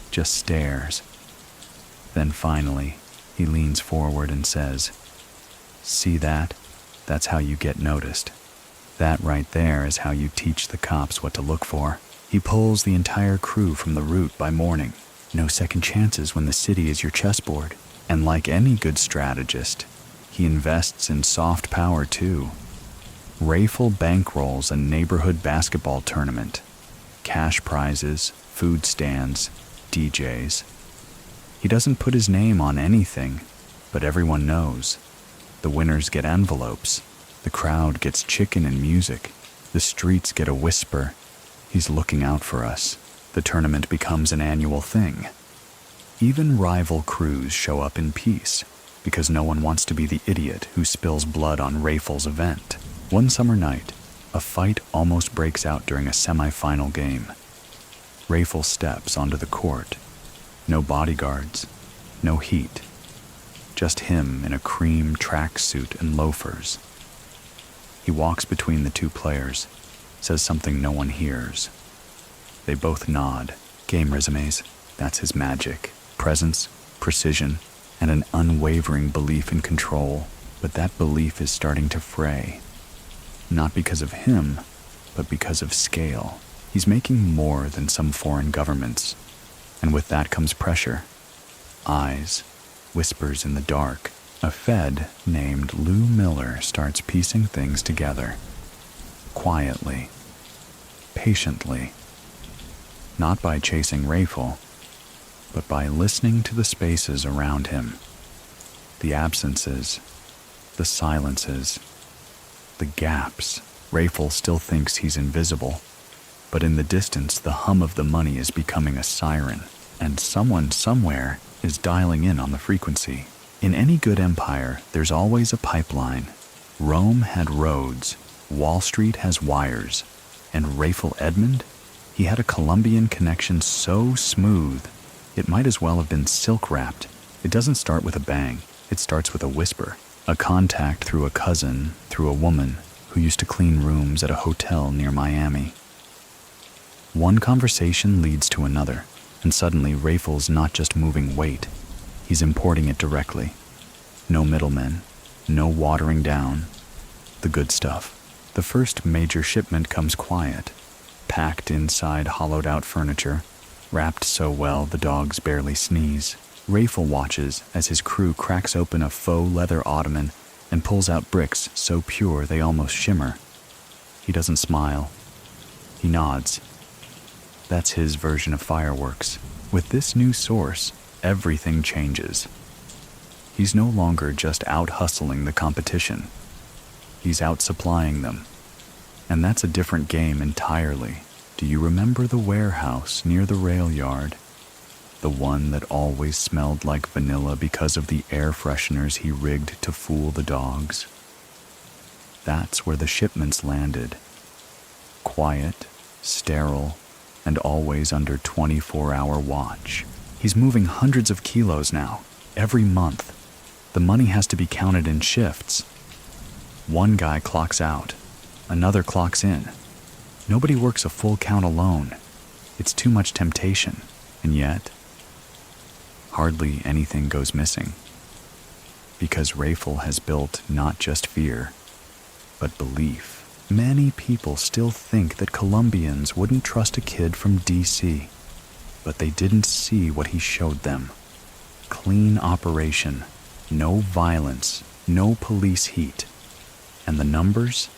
[SPEAKER 1] just stares. Then finally, he leans forward and says, "See that? That's how you get noticed. That right there is how you teach the cops what to look for." He pulls the entire crew from the route by morning. No second chances when the city is your chessboard. And like any good strategist, he invests in soft power too. Rayful bankrolls a neighborhood basketball tournament. Cash prizes, food stands, DJs. He doesn't put his name on anything, but everyone knows. The winners get envelopes. The crowd gets chicken and music. The streets get a whisper. He's looking out for us. The tournament becomes an annual thing. Even rival crews show up in peace, because no one wants to be the idiot who spills blood on Rayful's event. One summer night, a fight almost breaks out during a semi-final game. Rayful steps onto the court. No bodyguards, no heat. Just him in a cream tracksuit and loafers. He walks between the two players, says something no one hears. They both nod. Game resumes, that's his magic. Presence, precision, and an unwavering belief in control. But that belief is starting to fray. Not because of him, but because of scale. He's making more than some foreign governments. And with that comes pressure. Eyes, whispers in the dark. A Fed named Lou Miller starts piecing things together. Quietly. Patiently. Not by chasing Rayful, but by listening to the spaces around him. The absences, the silences, the gaps. Rayful still thinks he's invisible, but in the distance the hum of the money is becoming a siren, and someone somewhere is dialing in on the frequency. In any good empire, there's always a pipeline. Rome had roads, Wall Street has wires, and Rayful Edmond, he had a Colombian connection so smooth, it might as well have been silk-wrapped. It doesn't start with a bang, it starts with a whisper. A contact through a cousin, through a woman who used to clean rooms at a hotel near Miami. One conversation leads to another, and suddenly Rayful's not just moving weight, he's importing it directly. No middlemen, no watering down, the good stuff. The first major shipment comes quiet, packed inside hollowed-out furniture, wrapped so well the dogs barely sneeze. Rayful watches as his crew cracks open a faux leather ottoman and pulls out bricks so pure they almost shimmer. He doesn't smile. He nods. That's his version of fireworks. With this new source, everything changes. He's no longer just out-hustling the competition. He's out-supplying them. And that's a different game entirely. Do you remember the warehouse near the rail yard? The one that always smelled like vanilla because of the air fresheners he rigged to fool the dogs? That's where the shipments landed. Quiet, sterile, and always under 24-hour watch. He's moving hundreds of kilos now, every month. The money has to be counted in shifts. One guy clocks out, another clocks in. Nobody works a full count alone. It's too much temptation, and yet, hardly anything goes missing. Because Rayful has built not just fear, but belief. Many people still think that Colombians wouldn't trust a kid from DC, but they didn't see what he showed them. Clean operation, no violence, no police heat. And the numbers?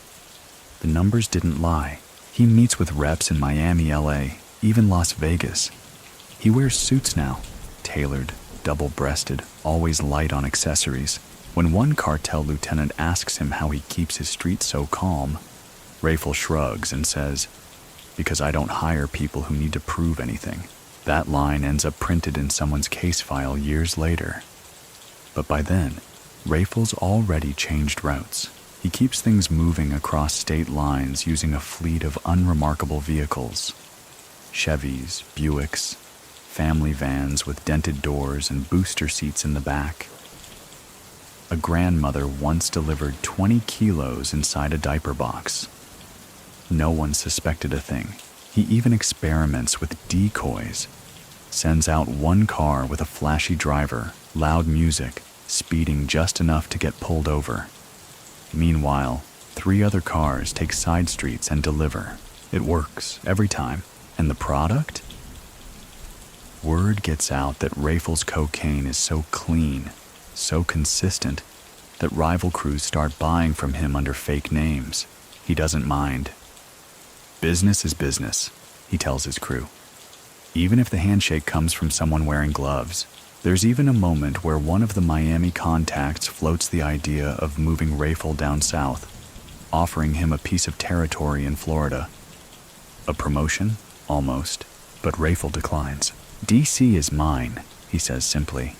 [SPEAKER 1] The numbers didn't lie. He meets with reps in Miami, LA, even Las Vegas. He wears suits now, tailored, double-breasted, always light on accessories. When one cartel lieutenant asks him how he keeps his street so calm, Rayful shrugs and says, "Because I don't hire people who need to prove anything." That line ends up printed in someone's case file years later. But by then, Rayful's already changed routes. He keeps things moving across state lines using a fleet of unremarkable vehicles. Chevys, Buicks, family vans with dented doors and booster seats in the back. A grandmother once delivered 20 kilos inside a diaper box. No one suspected a thing. He even experiments with decoys. Sends out one car with a flashy driver, loud music, speeding just enough to get pulled over. Meanwhile, 3 other cars take side streets and deliver. It works every time. And the product? Word gets out that Rayful's cocaine is so clean, so consistent, that rival crews start buying from him under fake names. He doesn't mind. Business is business, he tells his crew. Even if the handshake comes from someone wearing gloves. There's even a moment where one of the Miami contacts floats the idea of moving Rayful down south, offering him a piece of territory in Florida. A promotion? Almost. But Rayful declines. DC is mine, he says simply.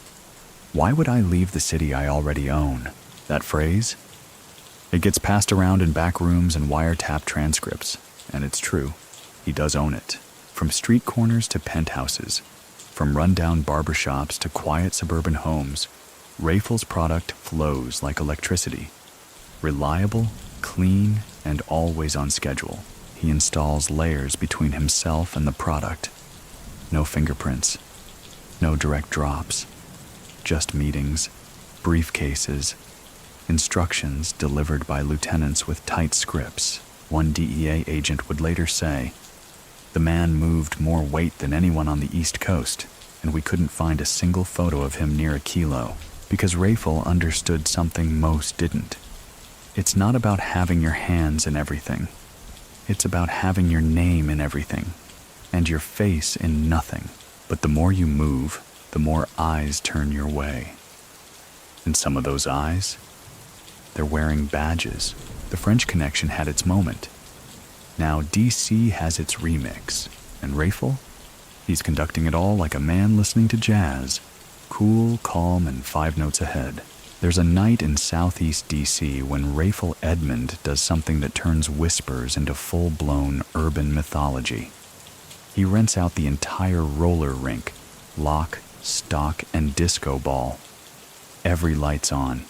[SPEAKER 1] Why would I leave the city I already own? That phrase? It gets passed around in back rooms and wiretap transcripts, and it's true. He does own it. From street corners to penthouses, from rundown barbershops to quiet suburban homes, Rayful's product flows like electricity. Reliable, clean, and always on schedule. He installs layers between himself and the product. No fingerprints, no direct drops, just meetings, briefcases, instructions delivered by lieutenants with tight scripts. One DEA agent would later say, "The man moved more weight than anyone on the East Coast, and we couldn't find a single photo of him near a kilo," because Rayful understood something most didn't. It's not about having your hands in everything. It's about having your name in everything, and your face in nothing. But the more you move, the more eyes turn your way. And some of those eyes, they're wearing badges. The French Connection had its moment. Now DC has its remix, and Rayful, he's conducting it all like a man listening to jazz, cool, calm, and 5 notes ahead. There's a night in southeast DC when Rayful Edmond does something that turns whispers into full-blown urban mythology. He rents out the entire roller rink, lock, stock, and disco ball. Every light's on.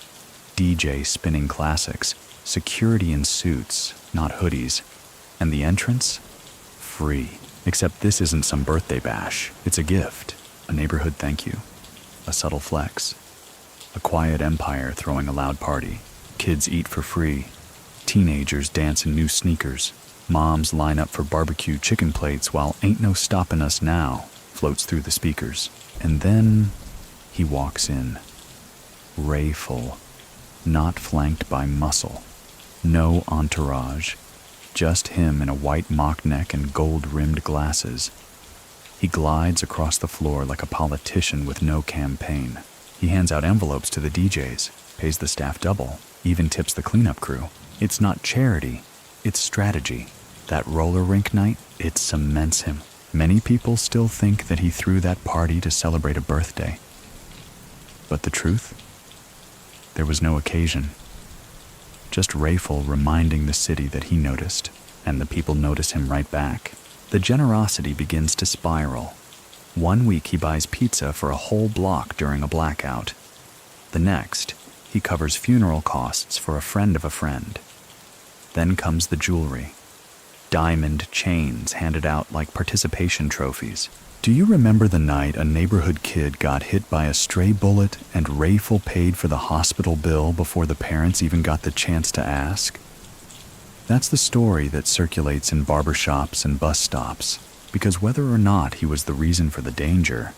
[SPEAKER 1] DJ spinning classics, security in suits, not hoodies. And the entrance? Free. Except this isn't some birthday bash. It's a gift, a neighborhood thank you, a subtle flex. A quiet empire throwing a loud party. Kids eat for free. Teenagers dance in new sneakers. Moms line up for barbecue chicken plates while "Ain't No Stoppin' Us Now" floats through the speakers. And then he walks in. Rayful. Not flanked by muscle. No entourage. Just him in a white mock neck and gold-rimmed glasses. He glides across the floor like a politician with no campaign. He hands out envelopes to the DJs, pays the staff double, even tips the cleanup crew. It's not charity, it's strategy. That roller rink night, it cements him. Many people still think that he threw that party to celebrate a birthday. But the truth? There was no occasion. Just Rayful reminding the city that he noticed, and the people notice him right back. The generosity begins to spiral. One week he buys pizza for a whole block during a blackout. The next, he covers funeral costs for a friend of a friend. Then comes the jewelry. Diamond chains handed out like participation trophies. Do you remember the night a neighborhood kid got hit by a stray bullet and Rayful paid for the hospital bill before the parents even got the chance to ask? That's the story that circulates in barbershops and bus stops, because whether or not he was the reason for the danger,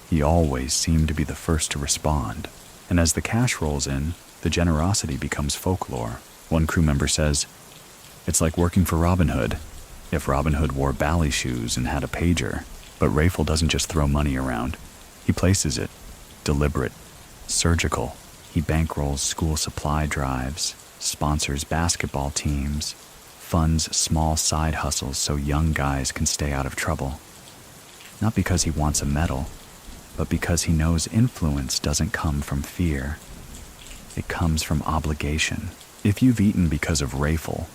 [SPEAKER 1] he always seemed to be the first to respond. And as the cash rolls in, the generosity becomes folklore. One crew member says, "It's like working for Robin Hood, if Robin Hood wore bally shoes and had a pager." But Rayful doesn't just throw money around. He places it, deliberate, surgical. He bankrolls school supply drives, sponsors basketball teams, funds small side hustles so young guys can stay out of trouble. Not because he wants a medal, but because he knows influence doesn't come from fear. It comes from obligation. If you've eaten because of Rayful,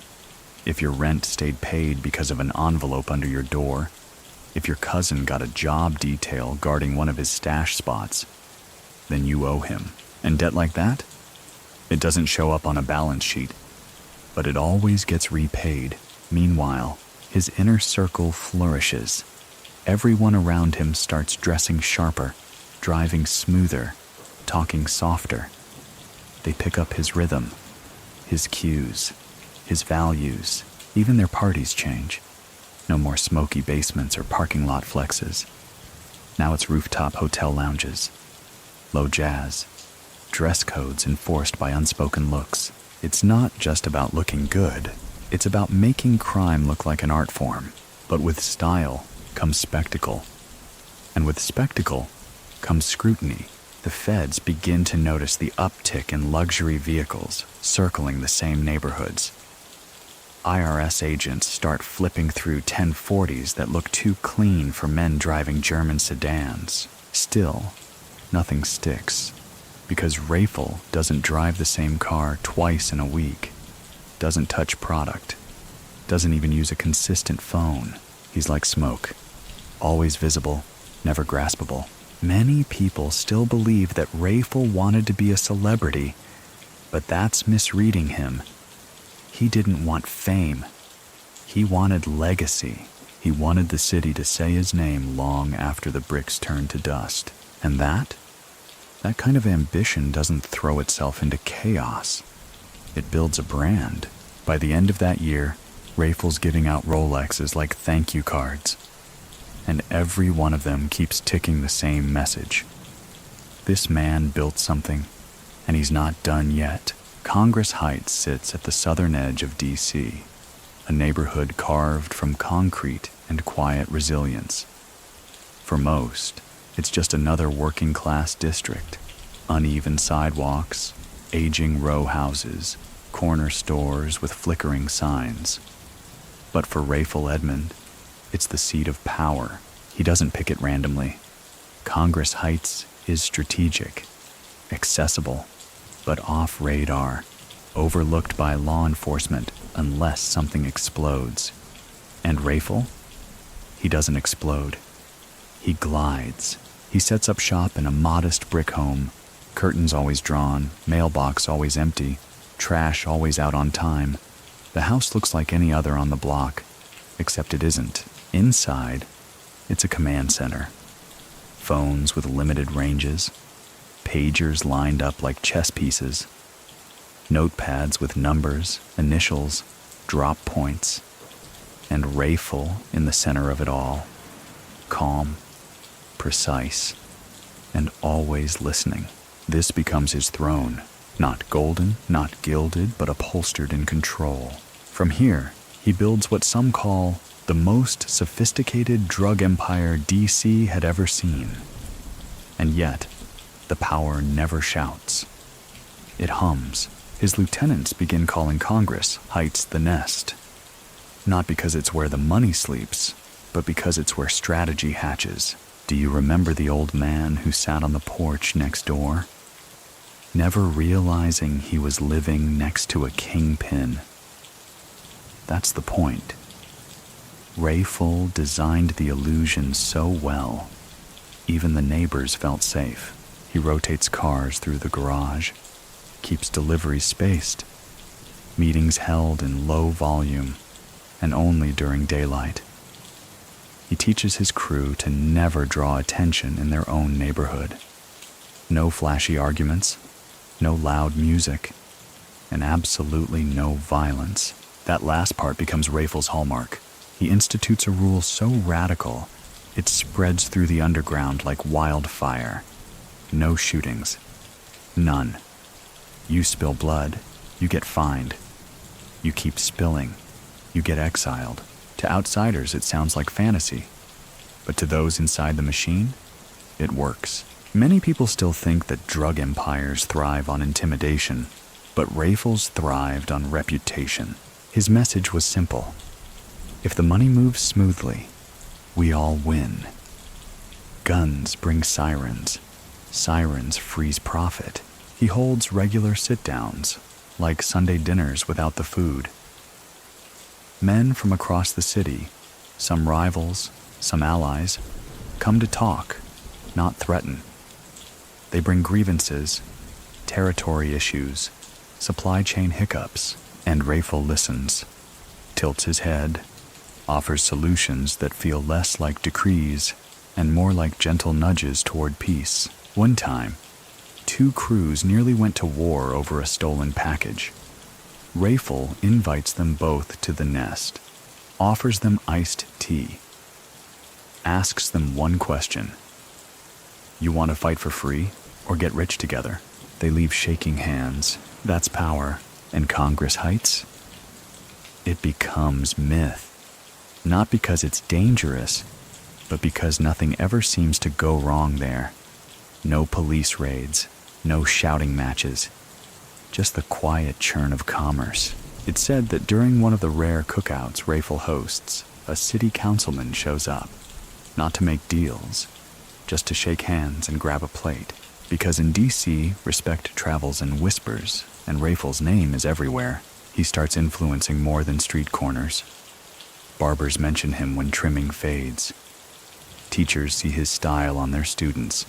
[SPEAKER 1] if your rent stayed paid because of an envelope under your door, if your cousin got a job detail guarding one of his stash spots, then you owe him. And debt like that? It doesn't show up on a balance sheet, but it always gets repaid. Meanwhile, his inner circle flourishes. Everyone around him starts dressing sharper, driving smoother, talking softer. They pick up his rhythm, his cues, his values. Even their parties change. No more smoky basements or parking lot flexes. Now it's rooftop hotel lounges, low jazz, dress codes enforced by unspoken looks. It's not just about looking good. It's about making crime look like an art form. But with style comes spectacle. And with spectacle comes scrutiny. The feds begin to notice the uptick in luxury vehicles circling the same neighborhoods. IRS agents start flipping through 1040s that look too clean for men driving German sedans. Still, nothing sticks, because Rayful doesn't drive the same car twice in a week, doesn't touch product, doesn't even use a consistent phone. He's like smoke, always visible, never graspable. Many people still believe that Rayful wanted to be a celebrity, but that's misreading him. He didn't want fame. He wanted legacy. He wanted the city to say his name long after the bricks turned to dust. And that kind of ambition doesn't throw itself into chaos. It builds a brand. By the end of that year, Rayful's giving out Rolexes like thank you cards. And every one of them keeps ticking the same message. This man built something, and he's not done yet. Congress Heights sits at the southern edge of D.C., a neighborhood carved from concrete and quiet resilience. For most, it's just another working-class district. Uneven sidewalks, aging row houses, corner stores with flickering signs. But for Rayful Edmond, it's the seat of power. He doesn't pick it randomly. Congress Heights is strategic, accessible, but off radar, overlooked by law enforcement unless something explodes. And Rayful? He doesn't explode. He glides. He sets up shop in a modest brick home, curtains always drawn, mailbox always empty, trash always out on time. The house looks like any other on the block, except it isn't. Inside, it's a command center. Phones with limited ranges, pagers lined up like chess pieces, notepads with numbers, initials, drop points, and Rayful in the center of it all, calm, precise, and always listening. This becomes his throne, not golden, not gilded, but upholstered in control. From here, he builds what some call the most sophisticated drug empire DC had ever seen. And yet, the power never shouts. It hums. His lieutenants begin calling Congress Heights the Nest. Not because it's where the money sleeps, but because it's where strategy hatches. Do you remember the old man who sat on the porch next door? Never realizing he was living next to a kingpin. That's the point. Rayful designed the illusion so well, even the neighbors felt safe. He rotates cars through the garage, keeps deliveries spaced, meetings held in low volume and only during daylight. He teaches his crew to never draw attention in their own neighborhood. No flashy arguments, no loud music, and absolutely no violence. That last part becomes Rayful's hallmark. He institutes a rule so radical, it spreads through the underground like wildfire. No shootings. None. You spill blood, you get fined. You keep spilling, you get exiled. To outsiders, it sounds like fantasy. But to those inside the machine, it works. Many people still think that drug empires thrive on intimidation, but Rayful's thrived on reputation. His message was simple. If the money moves smoothly, we all win. Guns bring sirens. Sirens freeze profit. He holds regular sit-downs, like Sunday dinners without the food. Men from across the city, some rivals, some allies, come to talk, not threaten. They bring grievances, territory issues, supply chain hiccups, and Rayful listens, tilts his head, offers solutions that feel less like decrees and more like gentle nudges toward peace. One time, 2 crews nearly went to war over a stolen package. Rayful invites them both to the nest, offers them iced tea, asks them one question. You want to fight for free or get rich together? They leave shaking hands. That's power. And Congress Heights? It becomes myth. Not because it's dangerous, but because nothing ever seems to go wrong there. No police raids, no shouting matches, just the quiet churn of commerce. It's said that during one of the rare cookouts Rayful hosts, a city councilman shows up, not to make deals, just to shake hands and grab a plate. Because in D.C., respect travels in whispers, and Rayful's name is everywhere. He starts influencing more than street corners. Barbers mention him when trimming fades. Teachers see his style on their students.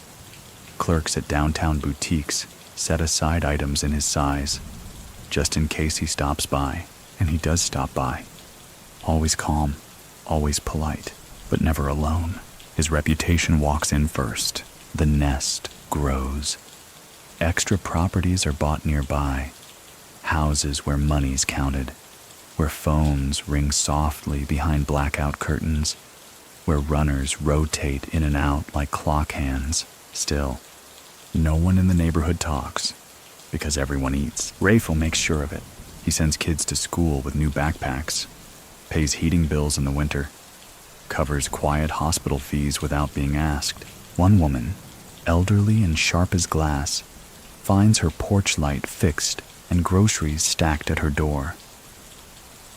[SPEAKER 1] Clerks at downtown boutiques set aside items in his size, just in case he stops by. And he does stop by. Always calm, always polite, but never alone. His reputation walks in first. The nest grows. Extra properties are bought nearby. Houses where money's counted, where phones ring softly behind blackout curtains, where runners rotate in and out like clock hands. Still, no one in the neighborhood talks, because everyone eats. Rayful makes sure of it. He sends kids to school with new backpacks, pays heating bills in the winter, covers quiet hospital fees without being asked. One woman, elderly and sharp as glass, finds her porch light fixed and groceries stacked at her door.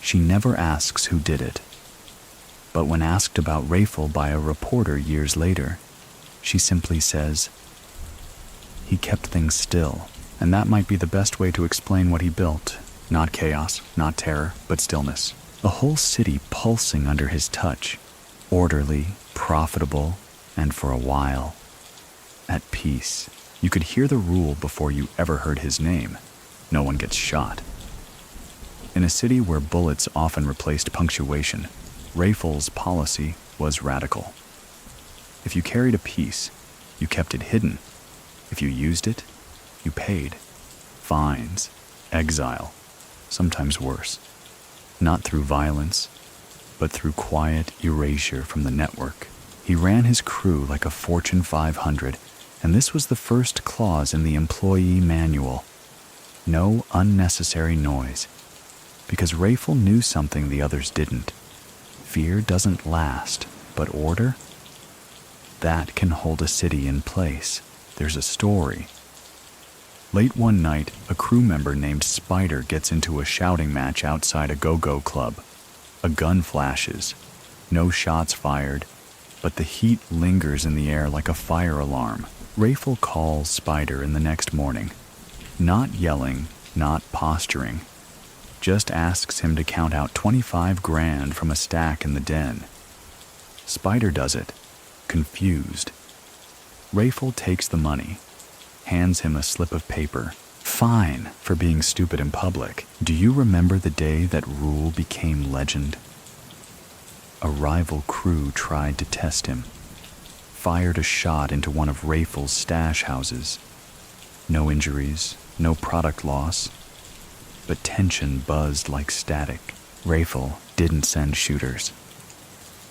[SPEAKER 1] She never asks who did it, but when asked about Rayful by a reporter years later, she simply says, "He kept things still," and that might be the best way to explain what he built. Not chaos, not terror, but stillness. A whole city pulsing under his touch, orderly, profitable, and for a while, at peace. You could hear the rule before you ever heard his name. No one gets shot. In a city where bullets often replaced punctuation, Rayful's policy was radical. If you carried a piece, you kept it hidden. If you used it, you paid. Fines, exile, sometimes worse. Not through violence, but through quiet erasure from the network. He ran his crew like a Fortune 500, and this was the first clause in the employee manual. No unnecessary noise. Because Rayful knew something the others didn't. Fear doesn't last, but order? That can hold a city in place. There's a story. Late one night, a crew member named Spider gets into a shouting match outside a go-go club. A gun flashes. No shots fired, but the heat lingers in the air like a fire alarm. Rayful calls Spider in the next morning. Not yelling, not posturing. Just asks him to count out 25 grand from a stack in the den. Spider does it, confused. Rayful takes the money, hands him a slip of paper. Fine for being stupid in public. Do you remember the day that rule became legend? A rival crew tried to test him. Fired a shot into one of Rayful's stash houses. No injuries, no product loss, but tension buzzed like static. Rayful didn't send shooters.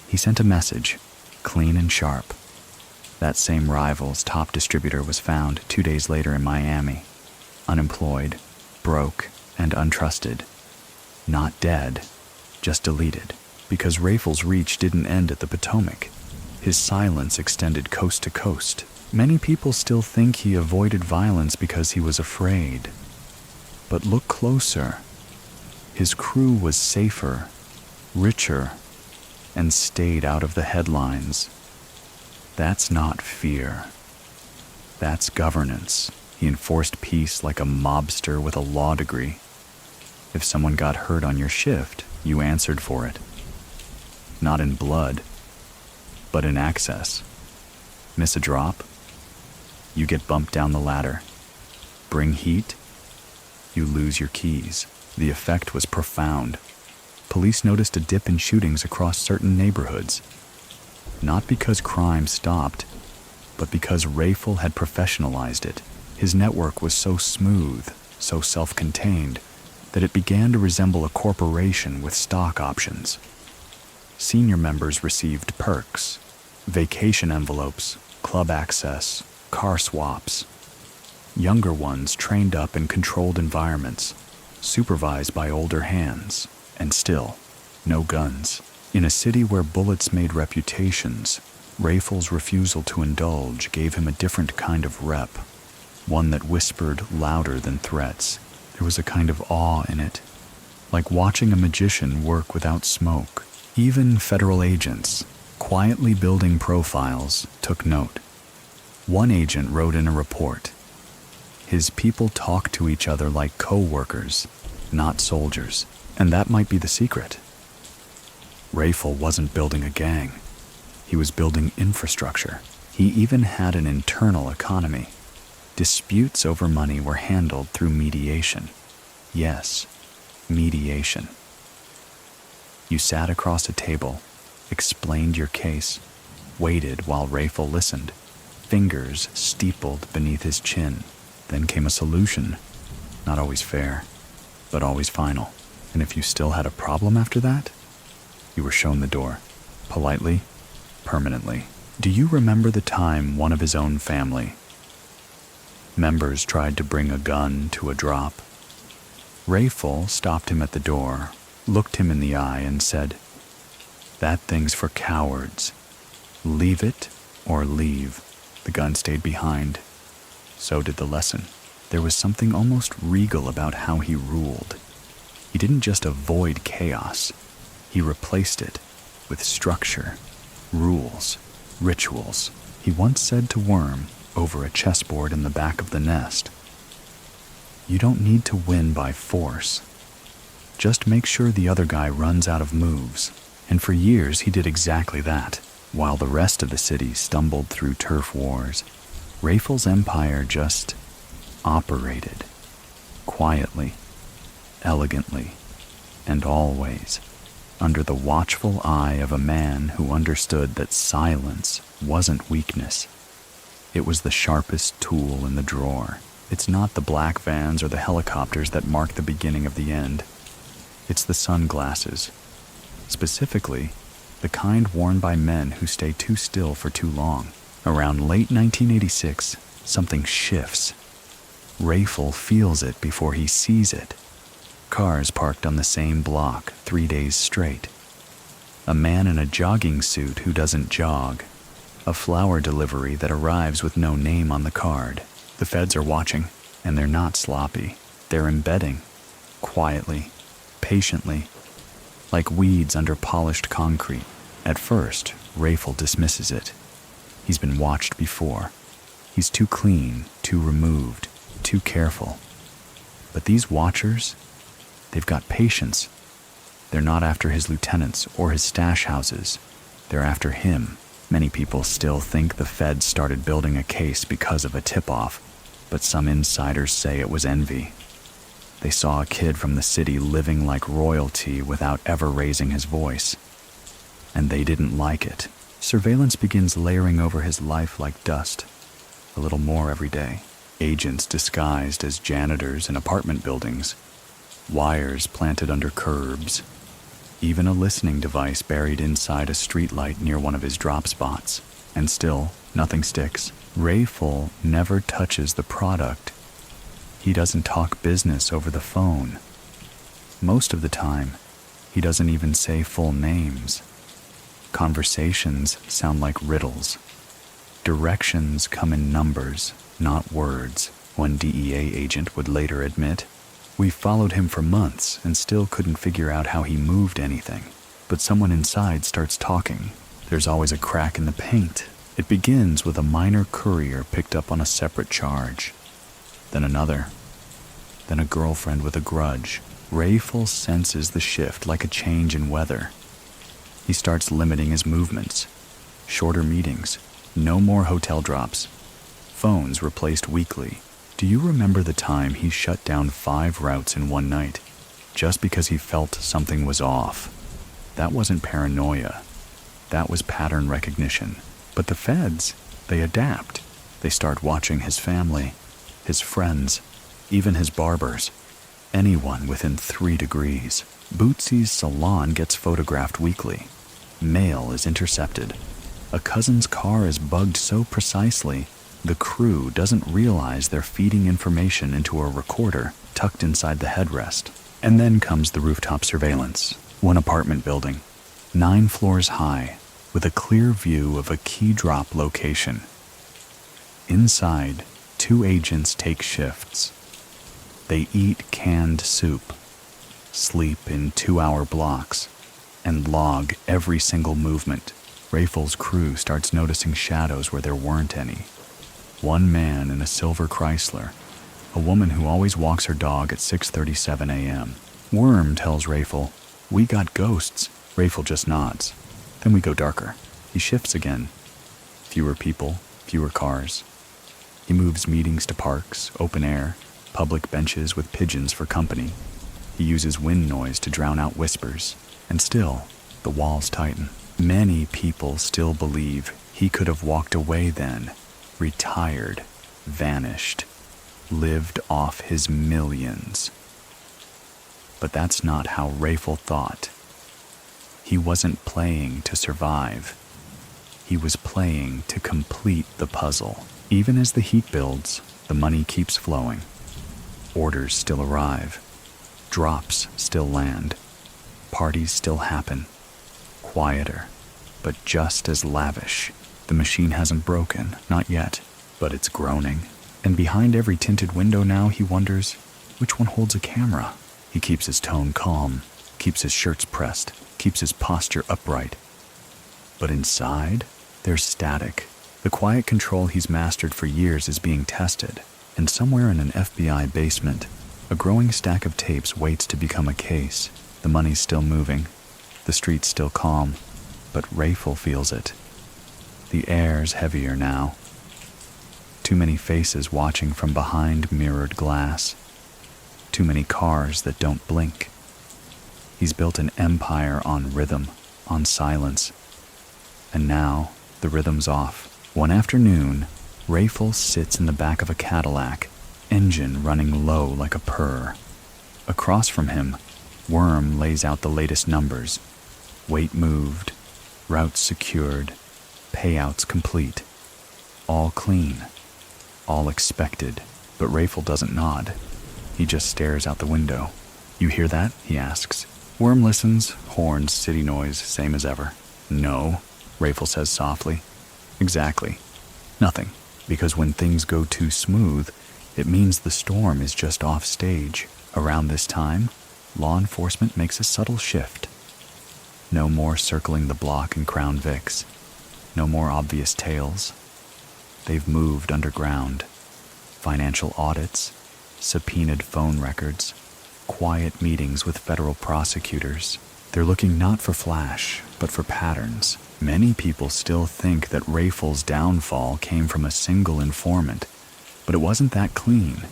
[SPEAKER 1] He sent a message, clean and sharp. That same rival's top distributor was found 2 days later in Miami, unemployed, broke, and untrusted. Not dead, just deleted, because Rayful's reach didn't end at the Potomac. His silence extended coast to coast. Many people still think he avoided violence because he was afraid. But look closer. His crew was safer, richer, and stayed out of the headlines. That's not fear. That's governance. He enforced peace like a mobster with a law degree. If someone got hurt on your shift, you answered for it. Not in blood, but in access. Miss a drop? You get bumped down the ladder. Bring heat? You lose your keys. The effect was profound. Police noticed a dip in shootings across certain neighborhoods. Not because crime stopped, but because Rayful had professionalized it. His network was so smooth, so self-contained, that it began to resemble a corporation with stock options. Senior members received perks, vacation envelopes, club access, car swaps. Younger ones trained up in controlled environments, supervised by older hands, and still, no guns. In a city where bullets made reputations, Rayful's refusal to indulge gave him a different kind of rep, one that whispered louder than threats. There was a kind of awe in it, like watching a magician work without smoke. Even federal agents, quietly building profiles, took note. One agent wrote in a report, "His people talk to each other like co-workers, not soldiers." And that might be the secret. Rayful wasn't building a gang. He was building infrastructure. He even had an internal economy. Disputes over money were handled through mediation. Yes, mediation. You sat across a table, explained your case, waited while Rayful listened, fingers steepled beneath his chin. Then came a solution, not always fair, but always final. And if you still had a problem after that, you were shown the door, politely, permanently. Do you remember the time one of his own family members tried to bring a gun to a drop? Rayful stopped him at the door, looked him in the eye, and said, "That thing's for cowards. Leave it or leave." The gun stayed behind. So did the lesson. There was something almost regal about how he ruled. He didn't just avoid chaos. He replaced it with structure, rules, rituals. He once said to Worm, over a chessboard in the back of the nest, "You don't need to win by force. Just make sure the other guy runs out of moves." And for years he did exactly that. While the rest of the city stumbled through turf wars, Rayful's empire just operated, quietly, elegantly, and always, under the watchful eye of a man who understood that silence wasn't weakness. It was the sharpest tool in the drawer. It's not the black vans or the helicopters that mark the beginning of the end. It's the sunglasses. Specifically, the kind worn by men who stay too still for too long. Around late 1986, something shifts. Rayful feels it before he sees it. Cars parked on the same block 3 days straight. A man in a jogging suit who doesn't jog. A flower delivery that arrives with no name on the card. The feds are watching, and they're not sloppy. They're embedding, quietly, patiently, like weeds under polished concrete. At first, Rayful dismisses it. He's been watched before. He's too clean, too removed, too careful. But these watchers, they've got patience. They're not after his lieutenants or his stash houses. They're after him. Many people still think the feds started building a case because of a tip-off, but some insiders say it was envy. They saw a kid from the city living like royalty without ever raising his voice. And they didn't like it. Surveillance begins layering over his life like dust. A little more every day. Agents disguised as janitors in apartment buildings. Wires planted under curbs. even a listening device buried inside a streetlight near one of his drop spots. And still, nothing sticks. Rayful never touches the product. He doesn't talk business over the phone. Most of the time, he doesn't even say full names. Conversations sound like riddles. Directions come in numbers, not words, one DEA agent would later admit. We followed him for months and still couldn't figure out how he moved anything. But someone inside starts talking. There's always a crack in the paint. It begins with a minor courier picked up on a separate charge. Then another. Then a girlfriend with a grudge. Rayful senses the shift like a change in weather. He starts limiting his movements. Shorter meetings. No more hotel drops. Phones replaced weekly. Do you remember the time he shut down 5 routes in one night? Just because he felt something was off. That wasn't paranoia. That was pattern recognition. But the feds, they adapt. They start watching his family, his friends, even his barbers. Anyone within 3 degrees. Bootsy's salon gets photographed weekly. Mail is intercepted. A cousin's car is bugged so precisely, the crew doesn't realize they're feeding information into a recorder tucked inside the headrest. And then comes the rooftop surveillance. One apartment building, 9 floors high, with a clear view of a key drop location. Inside, 2 agents take shifts. They eat canned soup, sleep in 2-hour blocks, and log every single movement. Rayful's crew starts noticing shadows where there weren't any. One man in a silver Chrysler, a woman who always walks her dog at 6:37 a.m. Worm tells Rayful, "We got ghosts." Rayful just nods. Then we go darker. He shifts again. Fewer people, fewer cars. He moves meetings to parks, open air, public benches with pigeons for company. He uses wind noise to drown out whispers. And still, the walls tighten. Many people still believe he could have walked away then, retired, vanished, lived off his millions. But that's not how Rayful thought. He wasn't playing to survive. He was playing to complete the puzzle. Even as the heat builds, the money keeps flowing. Orders still arrive. Drops still land. Parties still happen. Quieter, but just as lavish. The machine hasn't broken, not yet, but it's groaning. And behind every tinted window now, he wonders, which one holds a camera? He keeps his tone calm, keeps his shirts pressed, keeps his posture upright. But inside, there's static. The quiet control he's mastered for years is being tested. And somewhere in an FBI basement, a growing stack of tapes waits to become a case. The money's still moving. The street's still calm. But Rayful feels it. The air's heavier now. Too many faces watching from behind mirrored glass. Too many cars that don't blink. He's built an empire on rhythm, on silence. And now, the rhythm's off. One afternoon, Rayful sits in the back of a Cadillac, engine running low like a purr. Across from him, Worm lays out the latest numbers. Weight moved, routes secured, payouts complete. All clean, all expected. But Rayful doesn't nod. He just stares out the window. "You hear that?" he asks. Worm listens, horns, city noise, same as ever. "No," Rayful says softly. "Exactly. Nothing. Because when things go too smooth, it means the storm is just off stage. Around this time, law enforcement makes a subtle shift. No more circling the block in Crown Vics. No more obvious tales. They've moved underground. Financial audits, subpoenaed phone records, quiet meetings with federal prosecutors. They're looking not for flash, but for patterns. Many people still think that Rayful's downfall came from a single informant, but it wasn't that clean.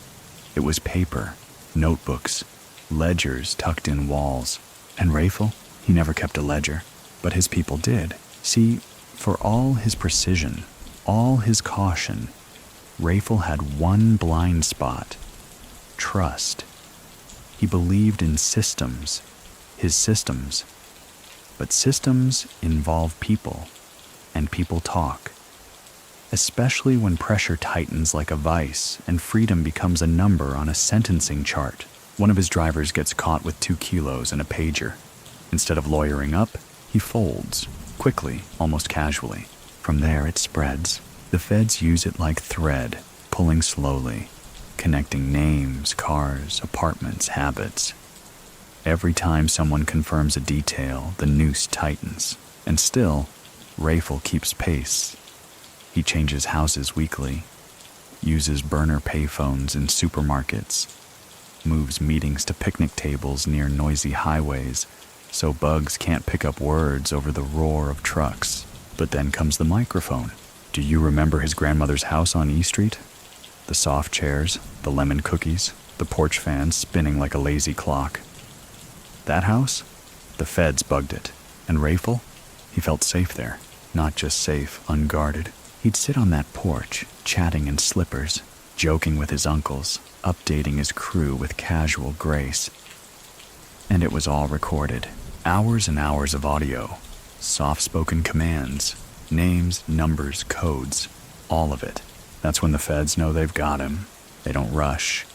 [SPEAKER 1] It was paper, notebooks, ledgers tucked in walls. And Rayful, he never kept a ledger, but his people did. See, for all his precision, all his caution, Rayful had one blind spot: trust. He believed in systems, his systems, But systems involve people, and people talk. Especially when pressure tightens like a vice and freedom becomes a number on a sentencing chart. One of his drivers gets caught with 2 kilos and a pager. Instead of lawyering up, he folds, quickly, almost casually. From there it spreads. The feds use it like thread, pulling slowly, connecting names, cars, apartments, habits. Every time someone confirms a detail, the noose tightens. And still, Rayful keeps pace. He changes houses weekly, uses burner payphones in supermarkets, moves meetings to picnic tables near noisy highways so bugs can't pick up words over the roar of trucks. But then comes the microphone. Do you remember his grandmother's house on E Street? The soft chairs, the lemon cookies, the porch fan spinning like a lazy clock. That house? The feds bugged it. And Rayful? He felt safe there. Not just safe, unguarded. He'd sit on that porch, chatting in slippers, joking with his uncles, updating his crew with casual grace. And it was all recorded. Hours and hours of audio. Soft-spoken commands. Names, numbers, codes. All of it. That's when the feds know they've got him. They don't rush.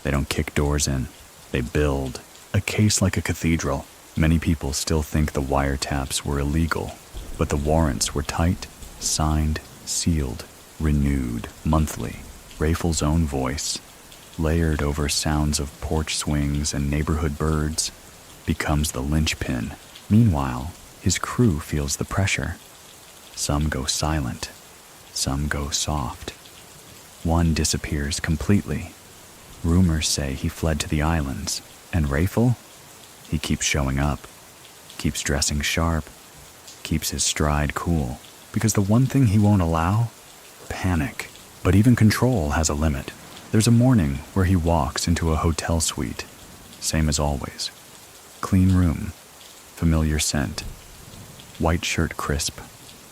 [SPEAKER 1] They don't kick doors in. They build. A case like a cathedral. Many people still think the wiretaps were illegal, but the warrants were tight, signed, sealed, renewed, monthly. Rayful's own voice, layered over sounds of porch swings and neighborhood birds, becomes the linchpin. Meanwhile, his crew feels the pressure. Some go silent. Some go soft. One disappears completely. Rumors say he fled to the islands. And Rayful? He keeps showing up. Keeps dressing sharp. Keeps his stride cool. Because the one thing he won't allow? Panic. But even control has a limit. There's a morning where he walks into a hotel suite. Same as always. Clean room. Familiar scent. White shirt crisp.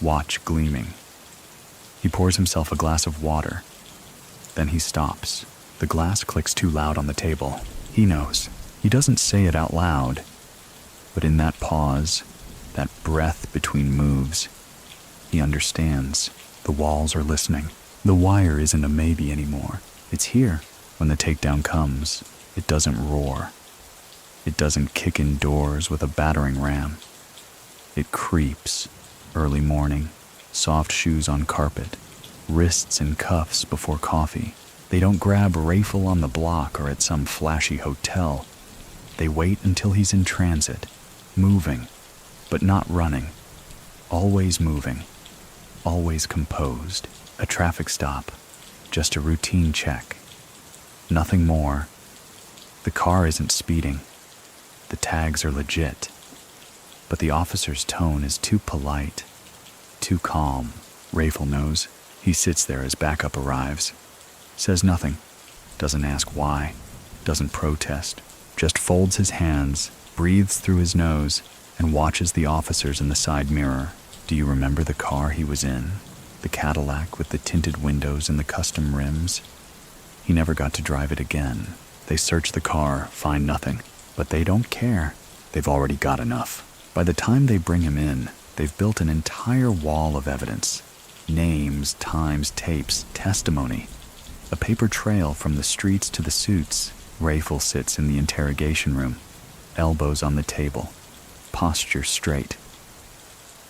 [SPEAKER 1] Watch gleaming. He pours himself a glass of water. Then he stops. The glass clicks too loud on the table. He knows. He doesn't say it out loud. But in that pause, that breath between moves, he understands. The walls are listening. The wire isn't a maybe anymore. It's here. When the takedown comes, it doesn't roar. It doesn't kick in doors with a battering ram. It creeps. Early morning, soft shoes on carpet, wrists in cuffs before coffee. They don't grab Rayful on the block or at some flashy hotel. They wait until he's in transit, moving, but not running. Always moving, always composed. A traffic stop, just a routine check. Nothing more. The car isn't speeding. The tags are legit. But the officer's tone is too polite, too calm. Rayful knows. He sits there as backup arrives. Says nothing. Doesn't ask why. Doesn't protest. Just folds his hands, breathes through his nose, and watches the officers in the side mirror. Do you remember the car he was in? The Cadillac with the tinted windows and the custom rims? He never got to drive it again. They search the car, find nothing. But they don't care. They've already got enough. By the time they bring him in, they've built an entire wall of evidence. Names, times, tapes, testimony. A paper trail from the streets to the suits. Rayful sits in the interrogation room, elbows on the table, posture straight.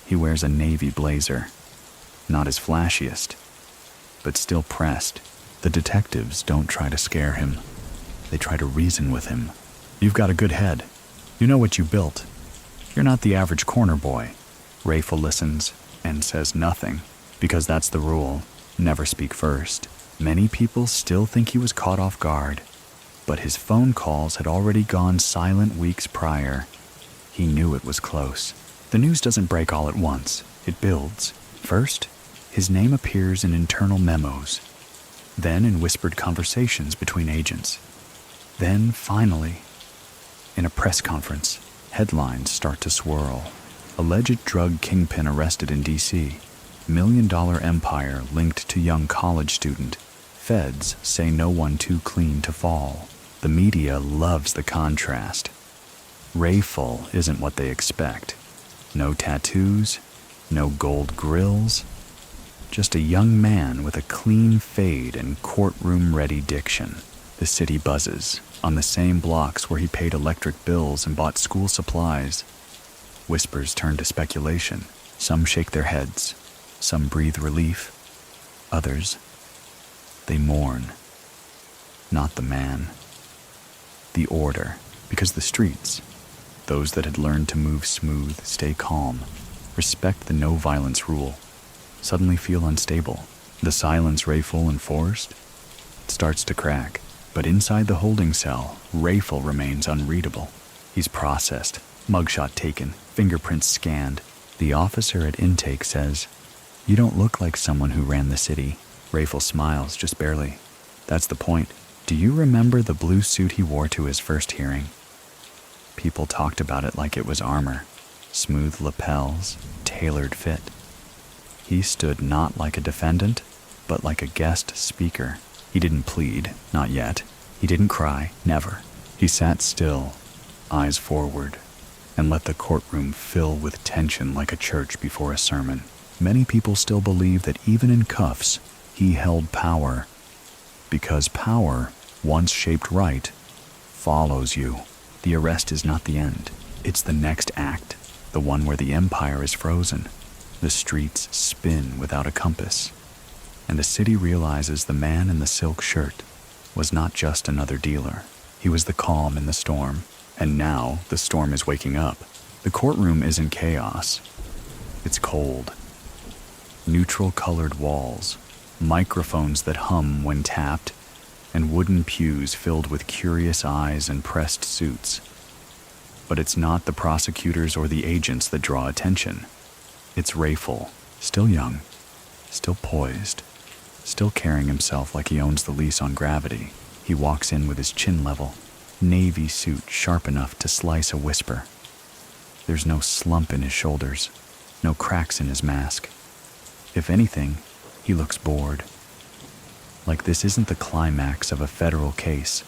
[SPEAKER 1] He wears a navy blazer. Not his flashiest, but still pressed. The detectives don't try to scare him. They try to reason with him. You've got a good head. You know what you built. You're not the average corner boy. Rayful listens and says nothing, because that's the rule. Never speak first. Many people still think he was caught off guard, but his phone calls had already gone silent weeks prior. He knew it was close. The news doesn't break all at once. It builds. First, his name appears in internal memos, then in whispered conversations between agents. Then, finally, in a press conference, headlines start to swirl. Alleged drug kingpin arrested in D.C. $1 million empire linked to young college student. Feds say no one too clean to fall. The media loves the contrast. Rayful isn't what they expect. No tattoos, no gold grills, just a young man with a clean fade and courtroom-ready diction. The city buzzes, on the same blocks where he paid electric bills and bought school supplies. Whispers turn to speculation. Some shake their heads, some breathe relief, others, they mourn. Not the man, the order, because the streets, those that had learned to move smooth, stay calm, respect the no-violence rule, suddenly feel unstable. The silence Rayful enforced starts to crack, but inside the holding cell, Rayful remains unreadable. He's processed, mugshot taken, fingerprints scanned. The officer at intake says, "You don't look like someone who ran the city." Rayful smiles, just barely. "That's the point. Do you remember the blue suit he wore to his first hearing?" People talked about it like it was armor. Smooth lapels, tailored fit. He stood not like a defendant, but like a guest speaker. He didn't plead, not yet. He didn't cry, never. He sat still, eyes forward, and let the courtroom fill with tension like a church before a sermon. Many people still believe that even in cuffs, he held power, because power, once shaped right, follows you. The arrest is not the end. It's the next act, the one where the empire is frozen. The streets spin without a compass, and the city realizes the man in the silk shirt was not just another dealer. He was the calm in the storm, and now the storm is waking up. The courtroom isn't chaos. It's cold. Neutral-colored walls, microphones that hum when tapped, and wooden pews filled with curious eyes and pressed suits. But it's not the prosecutors or the agents that draw attention. It's Rayful, still young, still poised, still carrying himself like he owns the lease on gravity. He walks in with his chin level, navy suit sharp enough to slice a whisper. There's no slump in his shoulders, no cracks in his mask. If anything, he looks bored. Like this isn't the climax of a federal case,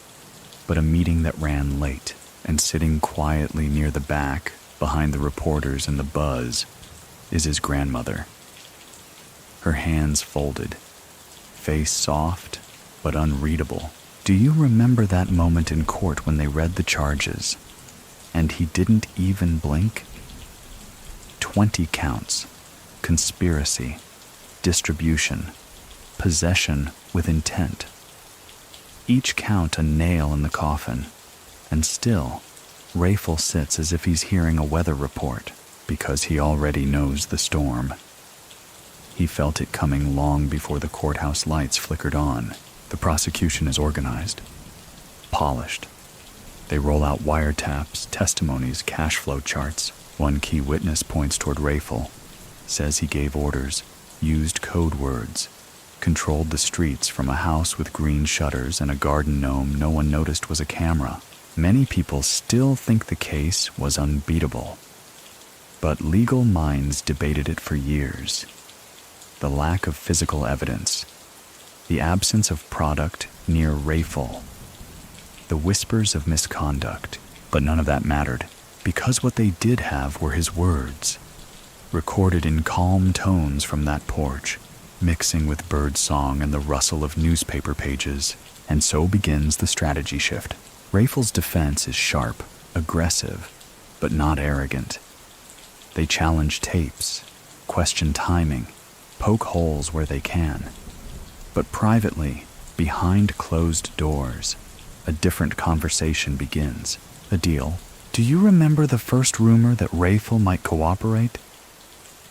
[SPEAKER 1] but a meeting that ran late, and sitting quietly near the back, behind the reporters and the buzz, is his grandmother. Her hands folded, face soft but unreadable. Do you remember that moment in court when they read the charges, and he didn't even blink? 20 counts: conspiracy, distribution, possession with intent. Each count a nail in the coffin, and still, Rayful sits as if he's hearing a weather report, because he already knows the storm. He felt it coming long before the courthouse lights flickered on. The prosecution is organized, polished. They roll out wiretaps, testimonies, cash flow charts. One key witness points toward Rayful, says he gave orders, used code words, controlled the streets from a house with green shutters and a garden gnome no one noticed was a camera. Many people still think the case was unbeatable, but legal minds debated it for years. The lack of physical evidence, the absence of product near Rayful, the whispers of misconduct, but none of that mattered, because what they did have were his words, recorded in calm tones from that porch, mixing with bird song and the rustle of newspaper pages. And so begins the strategy shift. Rayful's defense is sharp, aggressive, but not arrogant. They challenge tapes, question timing, poke holes where they can. But privately, behind closed doors, a different conversation begins. A deal. Do you remember the first rumor that Rayful might cooperate?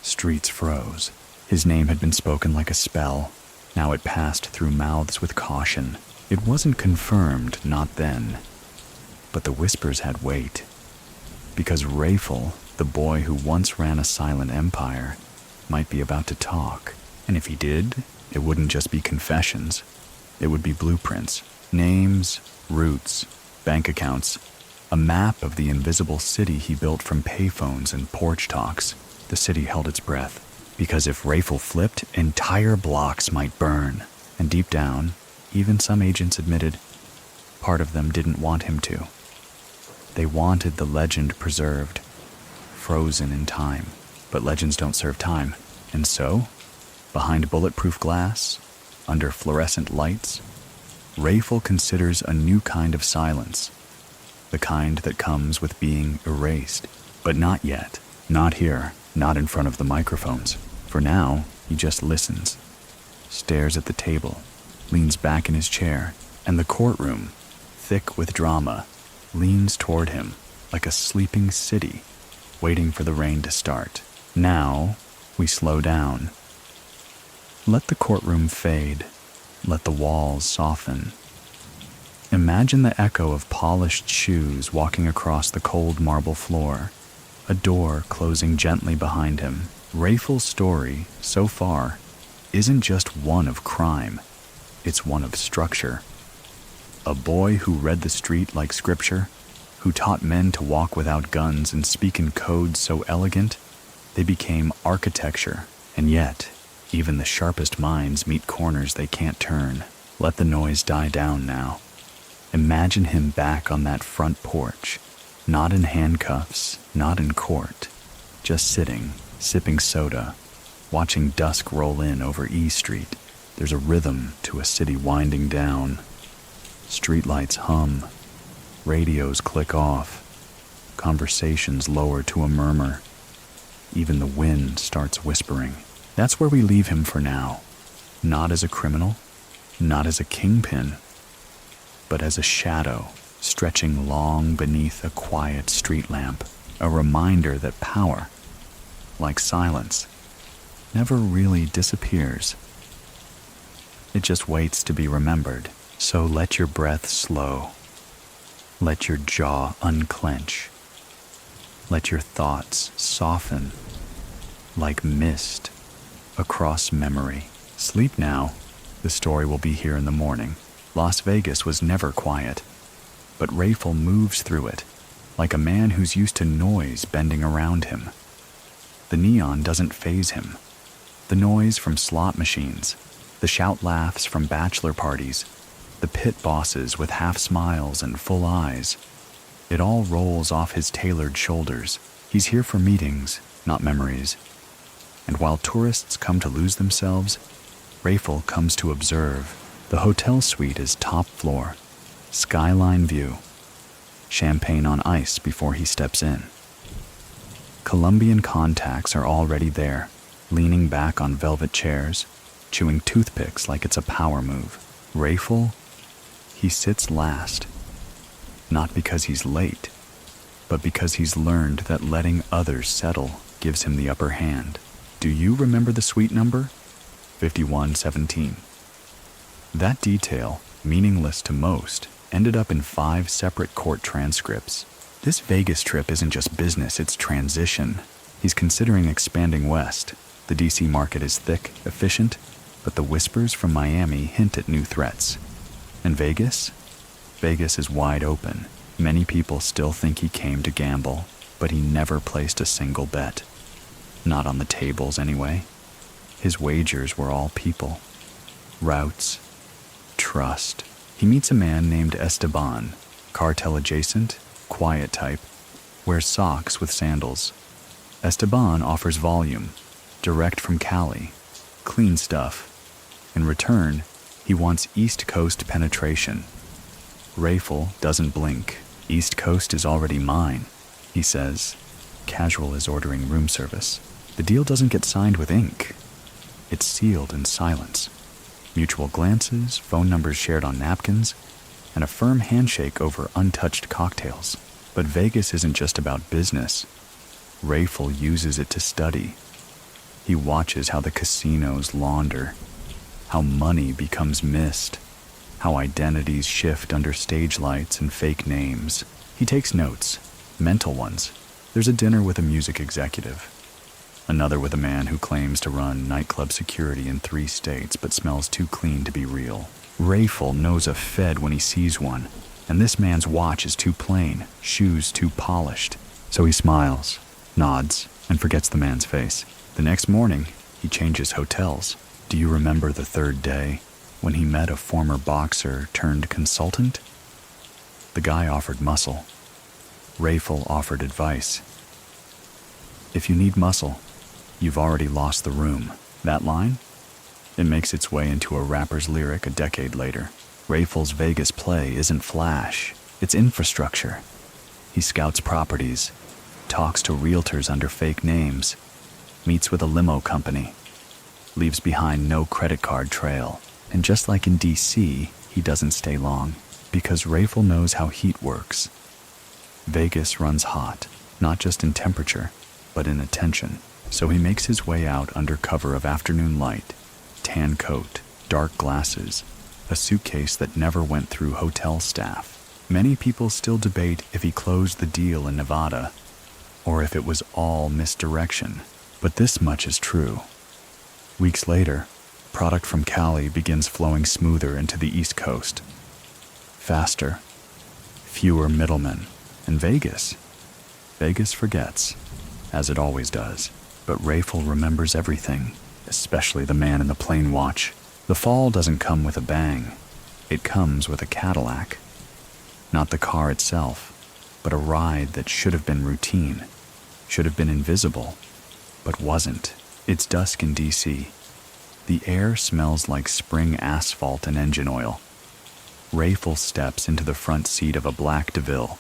[SPEAKER 1] Streets froze. His name had been spoken like a spell. Now it passed through mouths with caution. It wasn't confirmed, not then. But the whispers had weight. Because Rayful, the boy who once ran a silent empire, might be about to talk. And if he did, it wouldn't just be confessions. It would be blueprints, names, routes, bank accounts, a map of the invisible city he built from payphones and porch talks. The city held its breath, because if Rayful flipped, entire blocks might burn. And deep down, even some agents admitted, part of them didn't want him to. They wanted the legend preserved, frozen in time. But legends don't serve time. And so, behind bulletproof glass, under fluorescent lights, Rayful considers a new kind of silence. The kind that comes with being erased. But not yet. Not here. Not in front of the microphones. For now, he just listens. Stares at the table. Leans back in his chair. And the courtroom, thick with drama, leans toward him like a sleeping city, waiting for the rain to start. Now, we slow down. Let the courtroom fade. Let the walls soften. Imagine the echo of polished shoes walking across the cold marble floor, a door closing gently behind him. Rayful's story, so far, isn't just one of crime. It's one of structure. A boy who read the street like scripture, who taught men to walk without guns and speak in codes so elegant, they became architecture. And yet, even the sharpest minds meet corners they can't turn. Let the noise die down now. Imagine him back on that front porch, not in handcuffs, not in court, just sitting, sipping soda, watching dusk roll in over E Street. There's a rhythm to a city winding down. Streetlights hum, radios click off, conversations lower to a murmur. Even the wind starts whispering. That's where we leave him for now. Not as a criminal, not as a kingpin, but as a shadow stretching long beneath a quiet street lamp, a reminder that power, like silence, never really disappears. It just waits to be remembered. So let your breath slow. Let your jaw unclench. Let your thoughts soften like mist across memory. Sleep now. The story will be here in the morning. Las Vegas was never quiet, but Rayful moves through it like a man who's used to noise bending around him. The neon doesn't faze him. The noise from slot machines, the shout laughs from bachelor parties, the pit bosses with half smiles and full eyes. It all rolls off his tailored shoulders. He's here for meetings, not memories. And while tourists come to lose themselves, Rayful comes to observe. The hotel suite is top floor, skyline view, champagne on ice before he steps in. Colombian contacts are already there, leaning back on velvet chairs, chewing toothpicks like it's a power move. Rayful, he sits last, not because he's late, but because he's learned that letting others settle gives him the upper hand. Do you remember the suite number? 5117. That detail, meaningless to most, ended up in 5 separate court transcripts. This Vegas trip isn't just business, it's transition. He's considering expanding west. The DC market is thick, efficient, but the whispers from Miami hint at new threats. And Vegas? Vegas is wide open. Many people still think he came to gamble, but he never placed a single bet. Not on the tables, anyway. His wagers were all people. Routes. Trust. He meets a man named Esteban, cartel adjacent, quiet type, wears socks with sandals. Esteban offers volume, direct from Cali, clean stuff. In return, he wants East Coast penetration. Rayful doesn't blink. East Coast is already mine, he says, casual as ordering room service. The deal doesn't get signed with ink. It's sealed in silence. Mutual glances, phone numbers shared on napkins, and a firm handshake over untouched cocktails. But Vegas isn't just about business. Rayful uses it to study. He watches how the casinos launder, how money becomes mist, how identities shift under stage lights and fake names. He takes notes, mental ones. There's a dinner with a music executive. Another with a man who claims to run nightclub security in 3 states but smells too clean to be real. Rayful knows a Fed when he sees one, and this man's watch is too plain, shoes too polished. So he smiles, nods, and forgets the man's face. The next morning, he changes hotels. Do you remember the 3rd day, when he met a former boxer turned consultant? The guy offered muscle. Rayful offered advice. If you need muscle, you've already lost the room. That line? It makes its way into a rapper's lyric a decade later. Rayful's Vegas play isn't flash, it's infrastructure. He scouts properties, talks to realtors under fake names, meets with a limo company, leaves behind no credit card trail. And just like in DC, he doesn't stay long, because Rayful knows how heat works. Vegas runs hot, not just in temperature, but in attention. So he makes his way out under cover of afternoon light, tan coat, dark glasses, a suitcase that never went through hotel staff. Many people still debate if he closed the deal in Nevada, or if it was all misdirection. But this much is true. Weeks later, product from Cali begins flowing smoother into the East Coast. Faster, fewer middlemen, and Vegas forgets, as it always does. But Rayful remembers everything, especially the man in the plane watch. The fall doesn't come with a bang. It comes with a Cadillac. Not the car itself, but a ride that should have been routine, should have been invisible, but wasn't. It's dusk in DC. The air smells like spring asphalt and engine oil. Rayful steps into the front seat of a black DeVille.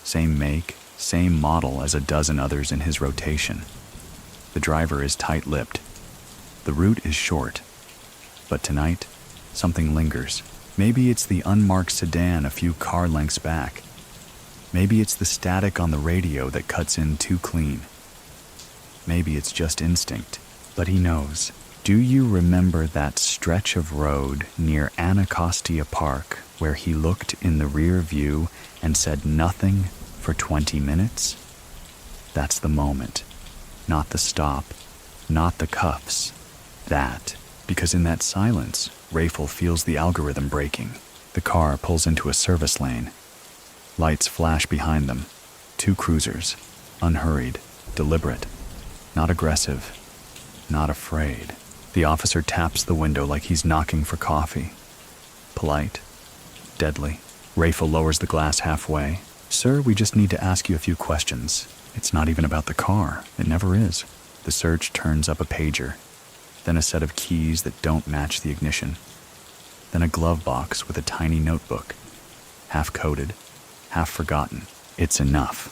[SPEAKER 1] Same make, same model as a dozen others in his rotation. The driver is tight-lipped. The route is short. But tonight, something lingers. Maybe it's the unmarked sedan a few car lengths back. Maybe it's the static on the radio that cuts in too clean. Maybe it's just instinct, but he knows. Do you remember that stretch of road near Anacostia Park where he looked in the rear view and said nothing for 20 minutes? That's the moment. Not the stop, not the cuffs. That, because in that silence, Rayful feels the algorithm breaking. The car pulls into a service lane. Lights flash behind them. Two cruisers, unhurried, deliberate, not aggressive, not afraid. The officer taps the window like he's knocking for coffee. Polite, deadly. Rayful lowers the glass halfway. Sir, we just need to ask you a few questions. It's not even about the car. It never is. The search turns up a pager, then a set of keys that don't match the ignition, then a glove box with a tiny notebook, half-coded, half-forgotten. It's enough.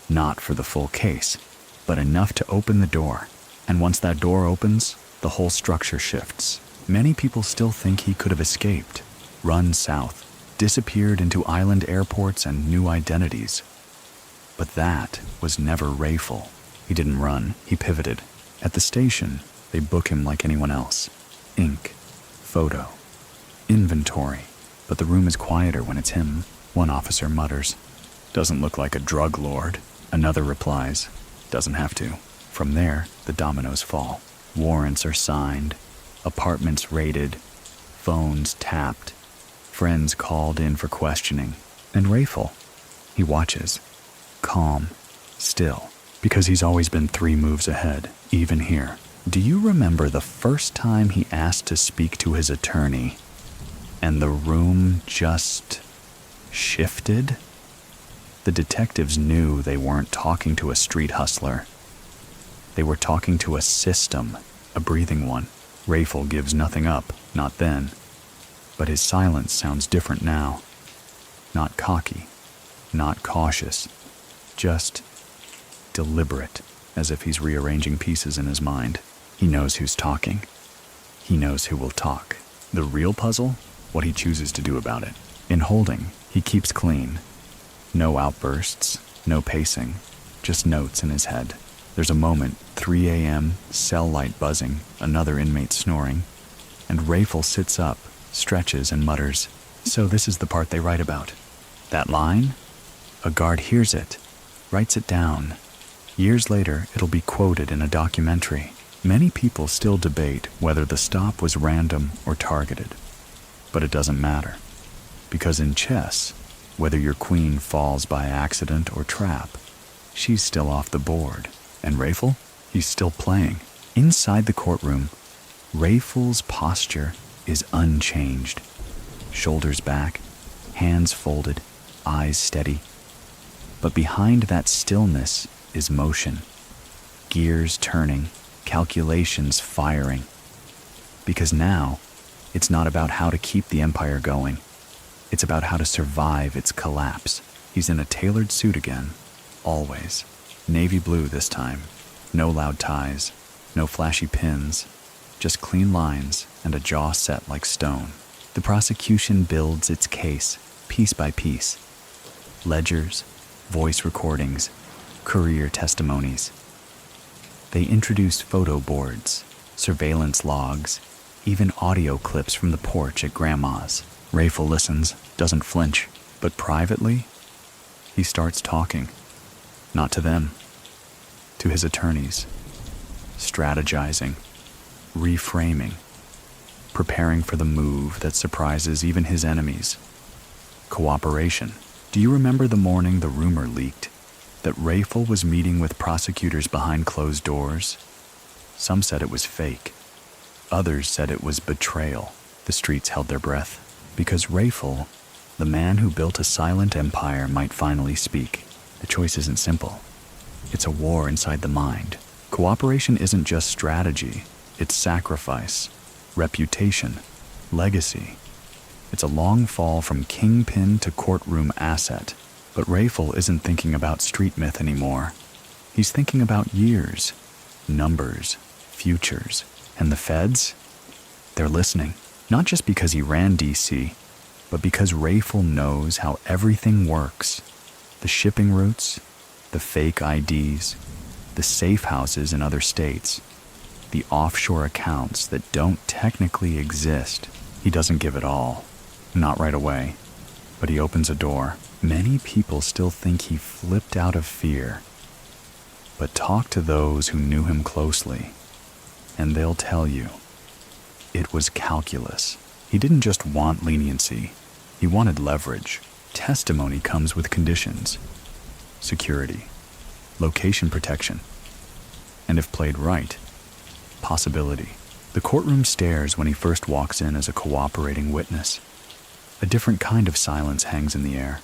[SPEAKER 1] Not for the full case, but enough to open the door. And once that door opens, the whole structure shifts. Many people still think he could have escaped, run south, disappeared into island airports and new identities. But that was never Rayful. He didn't run, he pivoted. At the station, they book him like anyone else. Ink, photo, inventory. But the room is quieter when it's him. One officer mutters, "Doesn't look like a drug lord." Another replies, "Doesn't have to." From there, the dominoes fall. Warrants are signed, apartments raided, phones tapped, friends called in for questioning. And Rayful, he watches, calm, still, because he's always been 3 moves ahead, even here. Do you remember the first time he asked to speak to his attorney, and the room just shifted? The detectives knew they weren't talking to a street hustler. They were talking to a system, a breathing one. Rayful gives nothing up, not then. But his silence sounds different now. Not cocky, not cautious, just deliberate, as if he's rearranging pieces in his mind. He knows who's talking. He knows who will talk. The real puzzle? What he chooses to do about it. In holding, he keeps clean. No outbursts, no pacing, just notes in his head. There's a moment, 3 a.m., cell light buzzing, another inmate snoring, and Rayful sits up, stretches and mutters, "So this is the part they write about. That line?" A guard hears it, writes it down. Years later, it'll be quoted in a documentary. Many people still debate whether the stop was random or targeted. But it doesn't matter. Because in chess, whether your queen falls by accident or trap, she's still off the board. And Rayful? He's still playing. Inside the courtroom, Rayful's posture is unchanged. Shoulders back, hands folded, eyes steady. But behind that stillness is motion. gears turning, calculations firing. Because now, it's not about how to keep the empire going. It's about how to survive its collapse. He's in a tailored suit again, always. Navy blue this time. No loud ties, no flashy pins, just clean lines and a jaw set like stone. The prosecution builds its case, piece by piece. Ledgers, voice recordings, courier testimonies. They introduce photo boards, surveillance logs, even audio clips from the porch at Grandma's. Rayful listens, doesn't flinch, but privately, he starts talking. Not to them, to his attorneys. Strategizing, reframing, preparing for the move that surprises even his enemies. Cooperation. Do you remember the morning the rumor leaked that Rayful was meeting with prosecutors behind closed doors? Some said it was fake. Others said it was betrayal. The streets held their breath, because Rayful, the man who built a silent empire, might finally speak. The choice isn't simple. It's a war inside the mind. Cooperation isn't just strategy, it's sacrifice, reputation, legacy. It's a long fall from kingpin to courtroom asset. But Rayful isn't thinking about street myth anymore. He's thinking about years, numbers, futures. And the feds? They're listening. Not just because he ran DC, but because Rayful knows how everything works. The shipping routes, the fake IDs, the safe houses in other states, the offshore accounts that don't technically exist. He doesn't give it all. Not right away. But he opens a door. Many people still think he flipped out of fear. But talk to those who knew him closely, and they'll tell you it was calculus. He didn't just want leniency, he wanted leverage. Testimony comes with conditions: security, location protection, and if played right, possibility. The courtroom stares when he first walks in as a cooperating witness. A different kind of silence hangs in the air.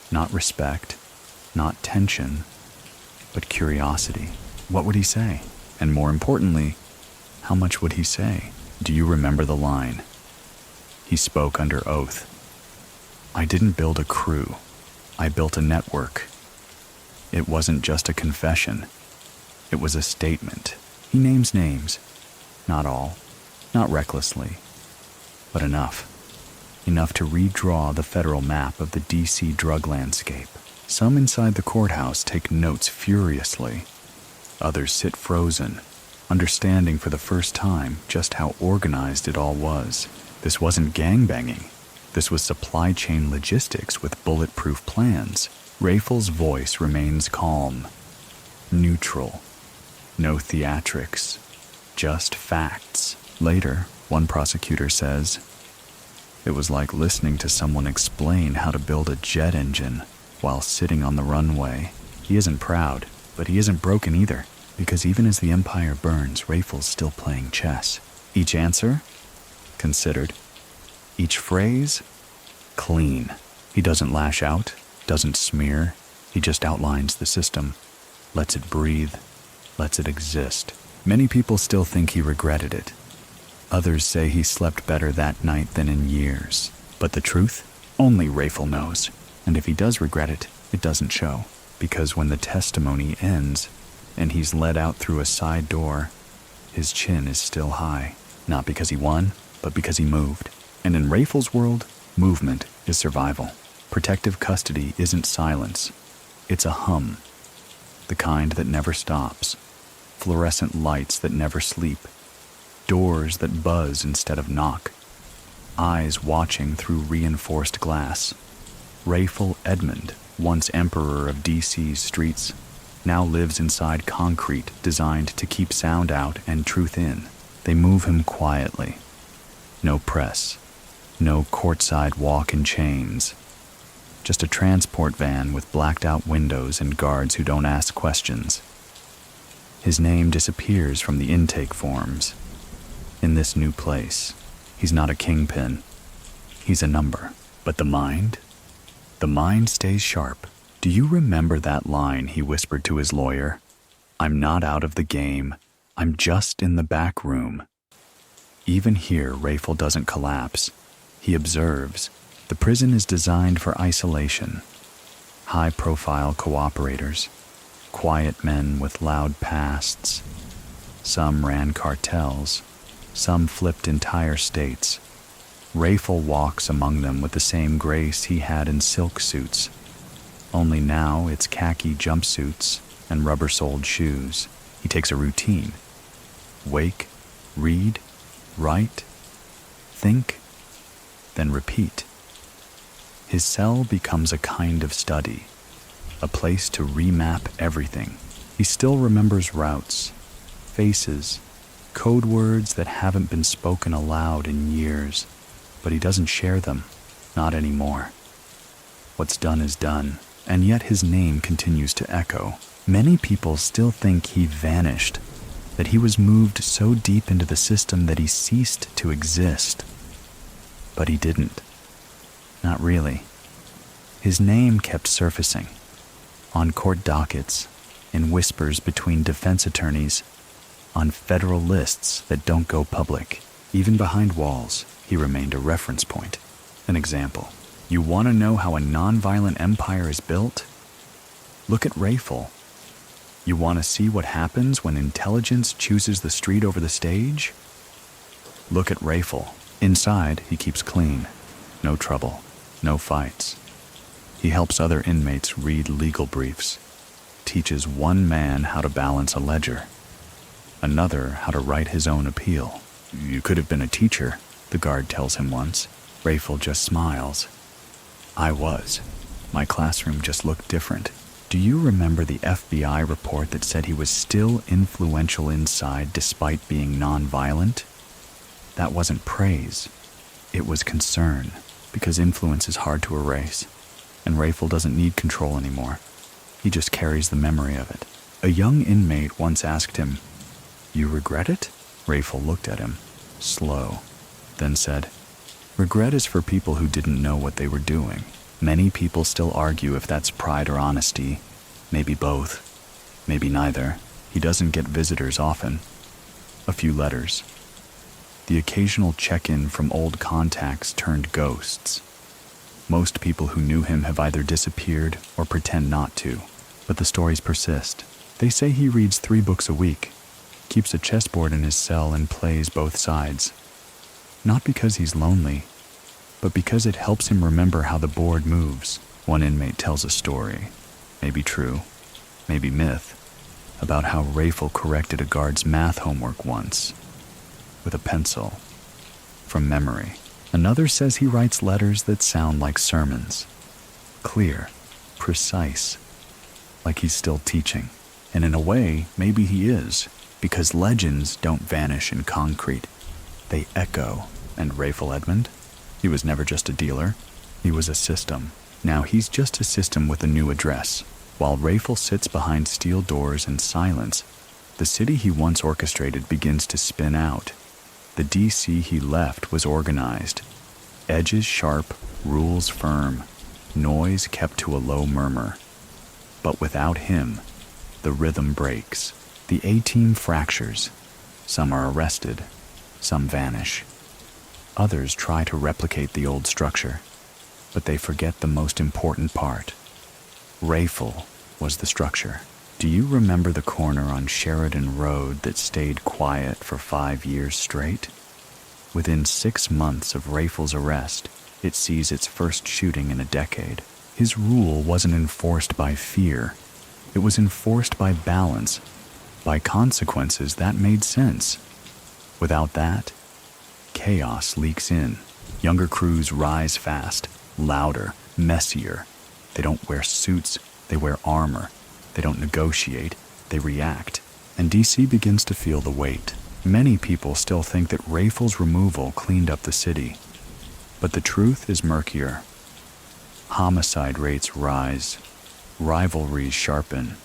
[SPEAKER 1] Not respect, not tension, but curiosity. What would he say? And more importantly, how much would he say? Do you remember the line? He spoke under oath. I didn't build a crew. I built a network. It wasn't just a confession. It was a statement. He names names. Not all. Not recklessly. But enough. Enough to redraw the federal map of the DC drug landscape. Some inside the courthouse take notes furiously. Others sit frozen, understanding for the first time just how organized it all was. This wasn't gangbanging. This was supply chain logistics with bulletproof plans. Rayful's voice remains calm, neutral. No theatrics, just facts. Later, one prosecutor says, it was like listening to someone explain how to build a jet engine while sitting on the runway. He isn't proud, but he isn't broken either, because even as the empire burns, Rayful's still playing chess. Each answer? Considered. Each phrase? Clean. He doesn't lash out, doesn't smear. He just outlines the system, lets it breathe, lets it exist. Many people still think he regretted it. Others say he slept better that night than in years. But the truth? Only Rayful knows. And if he does regret it, it doesn't show. Because when the testimony ends, and he's led out through a side door, his chin is still high. Not because he won, but because he moved. And in Rayful's world, movement is survival. Protective custody isn't silence. It's a hum. The kind that never stops. Fluorescent lights that never sleep. Doors that buzz instead of knock. Eyes watching through reinforced glass. Rayful Edmond, once emperor of DC's streets, now lives inside concrete designed to keep sound out and truth in. They move him quietly. No press. No courtside walk in chains. Just a transport van with blacked out windows and guards who don't ask questions. His name disappears from the intake forms. In this new place, he's not a kingpin. He's a number. But the mind? The mind stays sharp. Do you remember that line he whispered to his lawyer? I'm not out of the game. I'm just in the back room. Even here, Rayful doesn't collapse. He observes. The prison is designed for isolation. High-profile cooperators, quiet men with loud pasts. Some ran cartels. Some flipped entire states. Rayful walks among them with the same grace he had in silk suits. Only now it's khaki jumpsuits and rubber-soled shoes. He takes a routine. Wake, read, write, think, then repeat. His cell becomes a kind of study, a place to remap everything. He still remembers routes, faces, code words that haven't been spoken aloud in years, but he doesn't share them, not anymore. What's done is done, and yet his name continues to echo. Many people still think he vanished, that he was moved so deep into the system that he ceased to exist. But he didn't. Not really. His name kept surfacing, on court dockets, in whispers between defense attorneys, on federal lists that don't go public. Even behind walls, he remained a reference point, an example. You want to know how a nonviolent empire is built? Look at Rayful. You want to see what happens when intelligence chooses the street over the stage? Look at Rayful. Inside, he keeps clean. No trouble. No fights. He helps other inmates read legal briefs. Teaches one man how to balance a ledger. Another how to write his own appeal. You could have been a teacher, the guard tells him once. Rayful just smiles. I was. My classroom just looked different. Do you remember the FBI report that said he was still influential inside despite being nonviolent? That wasn't praise. It was concern, because influence is hard to erase, and Rayful doesn't need control anymore. He just carries the memory of it. A young inmate once asked him, "You regret it?" Rayful looked at him, slow, then said, "Regret is for people who didn't know what they were doing." Many people still argue if that's pride or honesty. Maybe both. Maybe neither. He doesn't get visitors often. A few letters. The occasional check-in from old contacts turned ghosts. Most people who knew him have either disappeared or pretend not to. But the stories persist. They say he reads 3 books a week, keeps a chessboard in his cell and plays both sides. Not because he's lonely, but because it helps him remember how the board moves. One inmate tells a story, maybe true, maybe myth, about how Rayful corrected a guard's math homework once, with a pencil, from memory. Another says he writes letters that sound like sermons, clear, precise, like he's still teaching. And in a way, maybe he is, because legends don't vanish in concrete. They echo. And Rayful Edmond? He was never just a dealer. He was a system. Now he's just a system with a new address. While Rayful sits behind steel doors in silence, the city he once orchestrated begins to spin out. The DC he left was organized. Edges sharp, rules firm, noise kept to a low murmur. But without him, the rhythm breaks. The A-team fractures. Some are arrested. Some vanish. Others try to replicate the old structure, but they forget the most important part. Rayful was the structure. Do you remember the corner on Sheridan Road that stayed quiet for 5 years straight? Within 6 months of Rayful's arrest, it sees its first shooting in a decade. His rule wasn't enforced by fear. It was enforced by balance, by consequences that made sense. Without that, chaos leaks in. Younger crews rise fast, louder, messier. They don't wear suits, they wear armor. They don't negotiate, they react. And DC begins to feel the weight. Many people still think that Rayful's removal cleaned up the city. But the truth is murkier. Homicide rates rise. Rivalries sharpen.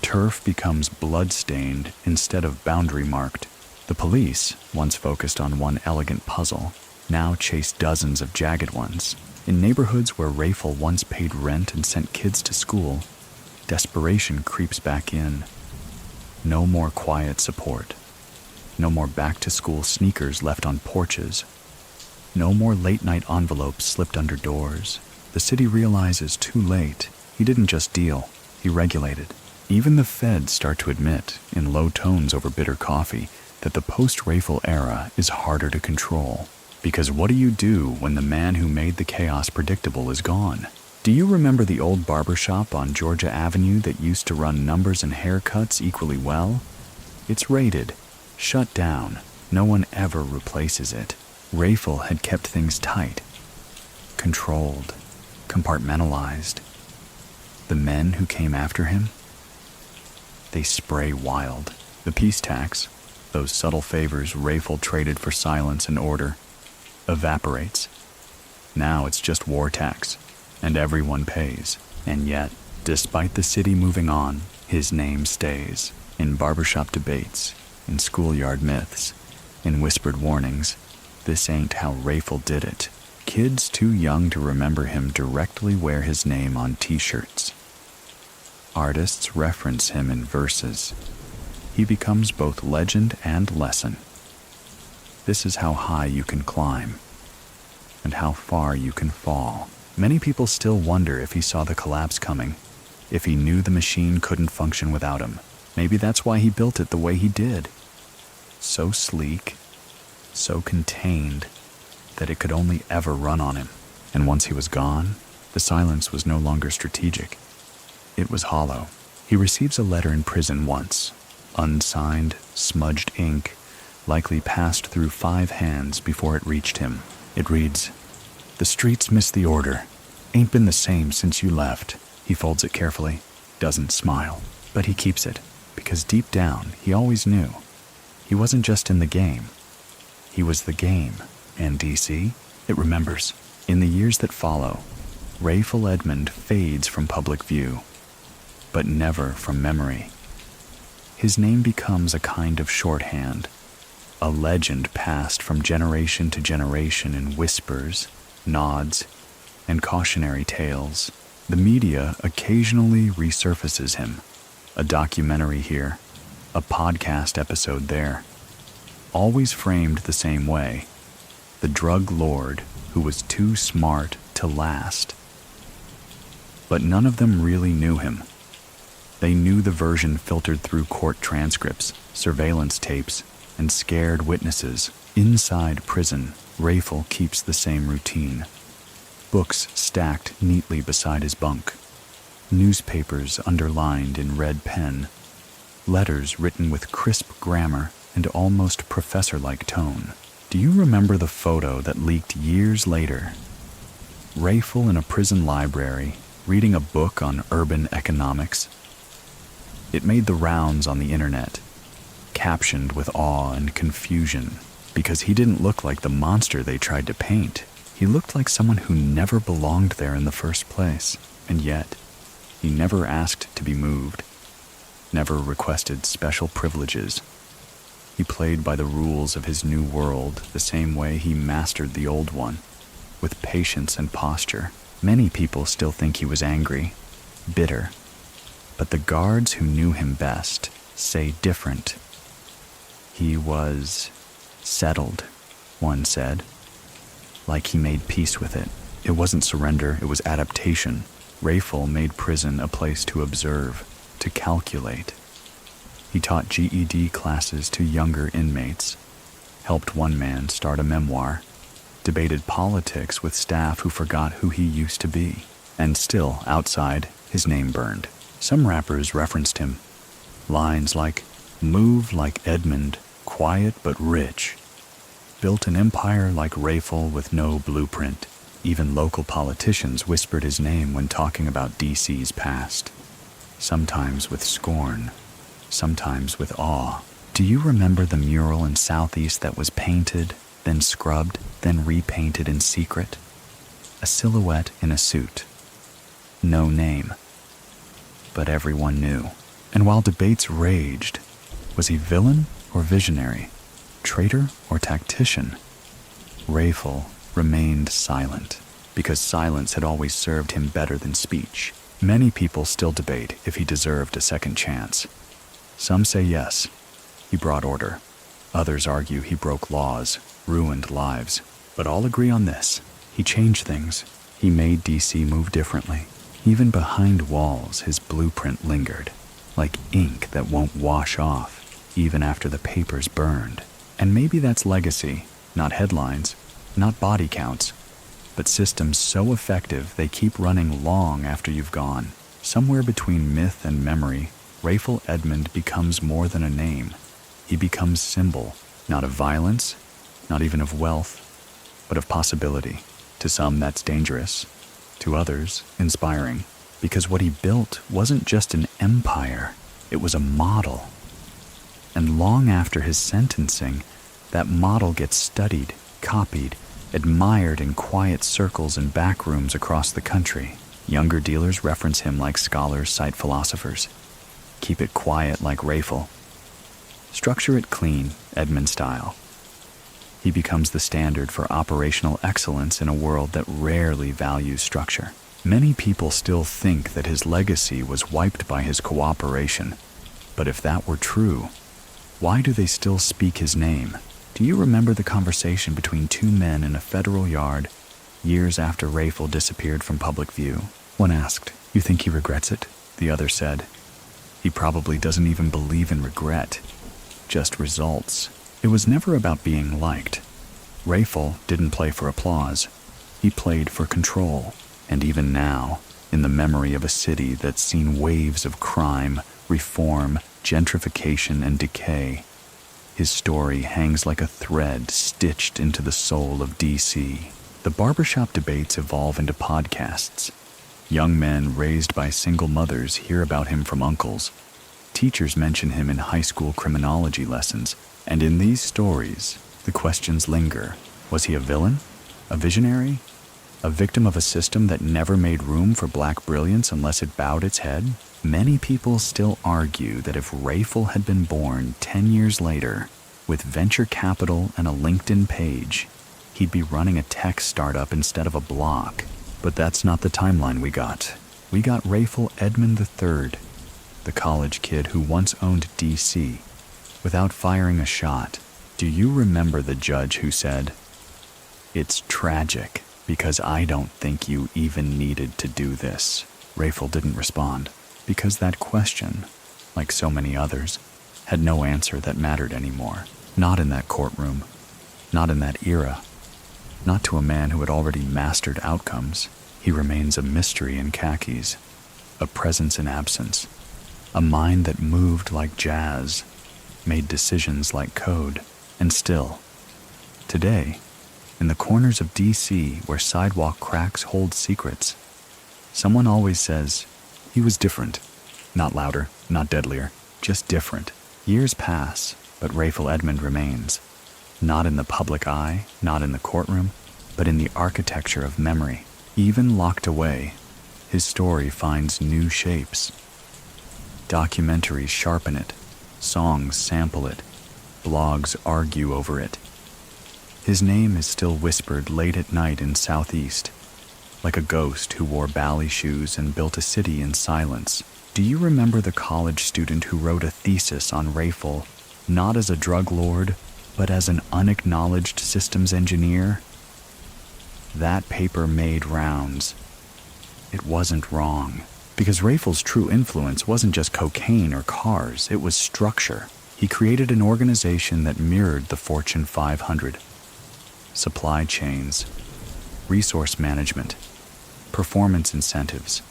[SPEAKER 1] Turf becomes blood-stained instead of boundary-marked. The police, once focused on one elegant puzzle, now chase dozens of jagged ones. In neighborhoods where Rayful once paid rent and sent kids to school, desperation creeps back in. No more quiet support. No more back-to-school sneakers left on porches. No more late-night envelopes slipped under doors. The city realizes too late he didn't just deal, he regulated. Even the feds start to admit, in low tones over bitter coffee, that the post-Rayful era is harder to control. Because what do you do when the man who made the chaos predictable is gone? Do you remember the old barbershop on Georgia Avenue that used to run numbers and haircuts equally well? It's raided, shut down. No one ever replaces it. Rayful had kept things tight, controlled, compartmentalized. The men who came after him, they spray wild. The peace tax, those subtle favors Rayful traded for silence and order, evaporates. Now it's just war tax, and everyone pays. And yet, despite the city moving on, his name stays. In barbershop debates, in schoolyard myths, in whispered warnings, this ain't how Rayful did it. Kids too young to remember him directly wear his name on t-shirts. Artists reference him in verses. He becomes both legend and lesson. This is how high you can climb, and how far you can fall. Many people still wonder if he saw the collapse coming, if he knew the machine couldn't function without him. Maybe that's why he built it the way he did. So sleek, so contained, that it could only ever run on him. And once he was gone, the silence was no longer strategic. It was hollow. He receives a letter in prison once, unsigned, smudged ink, likely passed through 5 hands before it reached him. It reads, "The streets missed the order. Ain't been the same since you left." He folds it carefully, doesn't smile, but he keeps it, because deep down, he always knew. He wasn't just in the game. He was the game, and DC, it remembers. In the years that follow, Rayful Edmond fades from public view, but never from memory. His name becomes a kind of shorthand, a legend passed from generation to generation in whispers, nods, and cautionary tales. The media occasionally resurfaces him, a documentary here, a podcast episode there, always framed the same way, the drug lord who was too smart to last. But none of them really knew him. They knew the version filtered through court transcripts, surveillance tapes, and scared witnesses. Inside prison, Rayful keeps the same routine. Books stacked neatly beside his bunk, newspapers underlined in red pen, letters written with crisp grammar and almost professor-like tone. Do you remember the photo that leaked years later? Rayful in a prison library, reading a book on urban economics. It made the rounds on the internet, captioned with awe and confusion, because he didn't look like the monster they tried to paint. He looked like someone who never belonged there in the first place, and yet he never asked to be moved, never requested special privileges. He played by the rules of his new world the same way he mastered the old one, with patience and posture. Many people still think he was angry, bitter, but the guards who knew him best say different. He was settled, one said, like he made peace with it. It wasn't surrender, it was adaptation. Rayful made prison a place to observe, to calculate. He taught GED classes to younger inmates, helped one man start a memoir, debated politics with staff who forgot who he used to be. And still, outside, his name burned. Some rappers referenced him. Lines like, "Move like Edmond, quiet but rich." Built an empire like Rayful with no blueprint. Even local politicians whispered his name when talking about DC's past. Sometimes with scorn, sometimes with awe. Do you remember the mural in Southeast that was painted, then scrubbed, then repainted in secret? A silhouette in a suit. No name. But everyone knew. And while debates raged, was he villain or visionary? Traitor or tactician? Rayful remained silent, because silence had always served him better than speech. Many people still debate if he deserved a second chance. Some say yes, he brought order. Others argue he broke laws, ruined lives. But all agree on this: he changed things. He made DC move differently. Even behind walls, his blueprint lingered, like ink that won't wash off, even after the paper's burned. And maybe that's legacy, not headlines, not body counts, but systems so effective they keep running long after you've gone. Somewhere between myth and memory, Rayful Edmond becomes more than a name. He becomes symbol, not of violence, not even of wealth, but of possibility. To some, that's dangerous. To others, inspiring. Because what he built wasn't just an empire, it was a model. And long after his sentencing, that model gets studied, copied, admired in quiet circles and back rooms across the country. Younger dealers reference him like scholars cite philosophers. Keep it quiet like Rayful. Structure it clean, Edmond style. He becomes the standard for operational excellence in a world that rarely values structure. Many people still think that his legacy was wiped by his cooperation. But if that were true, why do they still speak his name? Do you remember the conversation between two men in a federal yard years after Rayful disappeared from public view? One asked, "You think he regrets it?" The other said, "He probably doesn't even believe in regret, just results." It was never about being liked. Rayful didn't play for applause. He played for control. And even now, in the memory of a city that's seen waves of crime, reform, gentrification, and decay, his story hangs like a thread stitched into the soul of DC. The barbershop debates evolve into podcasts. Young men raised by single mothers hear about him from uncles. Teachers mention him in high school criminology lessons. And in these stories, the questions linger. Was he a villain? A visionary? A victim of a system that never made room for black brilliance unless it bowed its head? Many people still argue that if Rayful had been born 10 years later, with venture capital and a LinkedIn page, he'd be running a tech startup instead of a block. But that's not the timeline we got. We got Rayful Edmond III, the college kid who once owned DC, without firing a shot. Do you remember the judge who said, "It's tragic because I don't think you even needed to do this"? Rayful didn't respond because that question, like so many others, had no answer that mattered anymore. Not in that courtroom, not in that era, not to a man who had already mastered outcomes. He remains a mystery in khakis, a presence in absence, a mind that moved like jazz, made decisions like code. And still, today, in the corners of DC where sidewalk cracks hold secrets, someone always says, "He was different." Not louder, not deadlier, just different. Years pass, but Rayful Edmond remains. Not in the public eye, not in the courtroom, but in the architecture of memory. Even locked away, his story finds new shapes. Documentaries sharpen it, songs sample it, blogs argue over it. His name is still whispered late at night in Southeast, like a ghost who wore ballet shoes and built a city in silence. Do you remember the college student who wrote a thesis on Rayful, not as a drug lord, but as an unacknowledged systems engineer? That paper made rounds. It wasn't wrong, because Rayful's true influence wasn't just cocaine or cars, it was structure. He created an organization that mirrored the Fortune 500. Supply chains, resource management, performance incentives.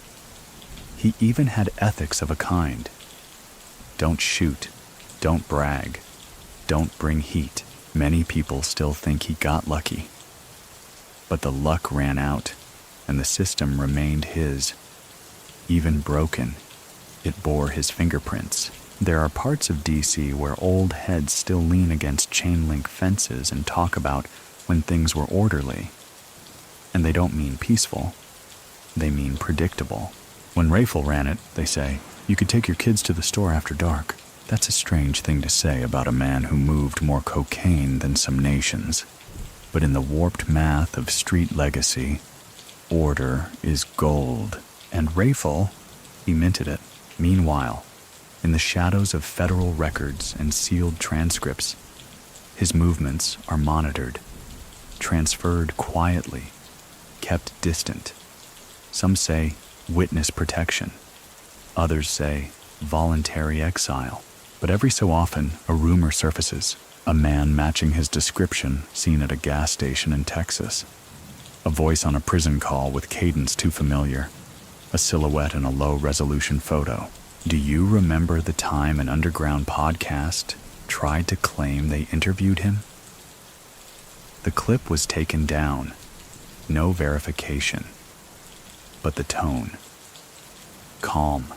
[SPEAKER 1] He even had ethics of a kind. Don't shoot, don't brag, don't bring heat. Many people still think he got lucky. But the luck ran out, and the system remained his. Even broken, it bore his fingerprints. There are parts of DC where old heads still lean against chain-link fences and talk about when things were orderly. And they don't mean peaceful. They mean predictable. When Rayful ran it, they say, you could take your kids to the store after dark. That's a strange thing to say about a man who moved more cocaine than some nations. But in the warped math of street legacy, order is gold. And Rayful, he minted it. Meanwhile, in the shadows of federal records and sealed transcripts. His movements are monitored, transferred quietly, kept distant. Some say witness protection. Others say voluntary exile. But every so often, a rumor surfaces, a man matching his description seen at a gas station in Texas. A voice on a prison call with cadence too familiar. A silhouette in a low-resolution photo. Do you remember the time an underground podcast tried to claim they interviewed him? The clip was taken down. No verification. But the tone. Calm.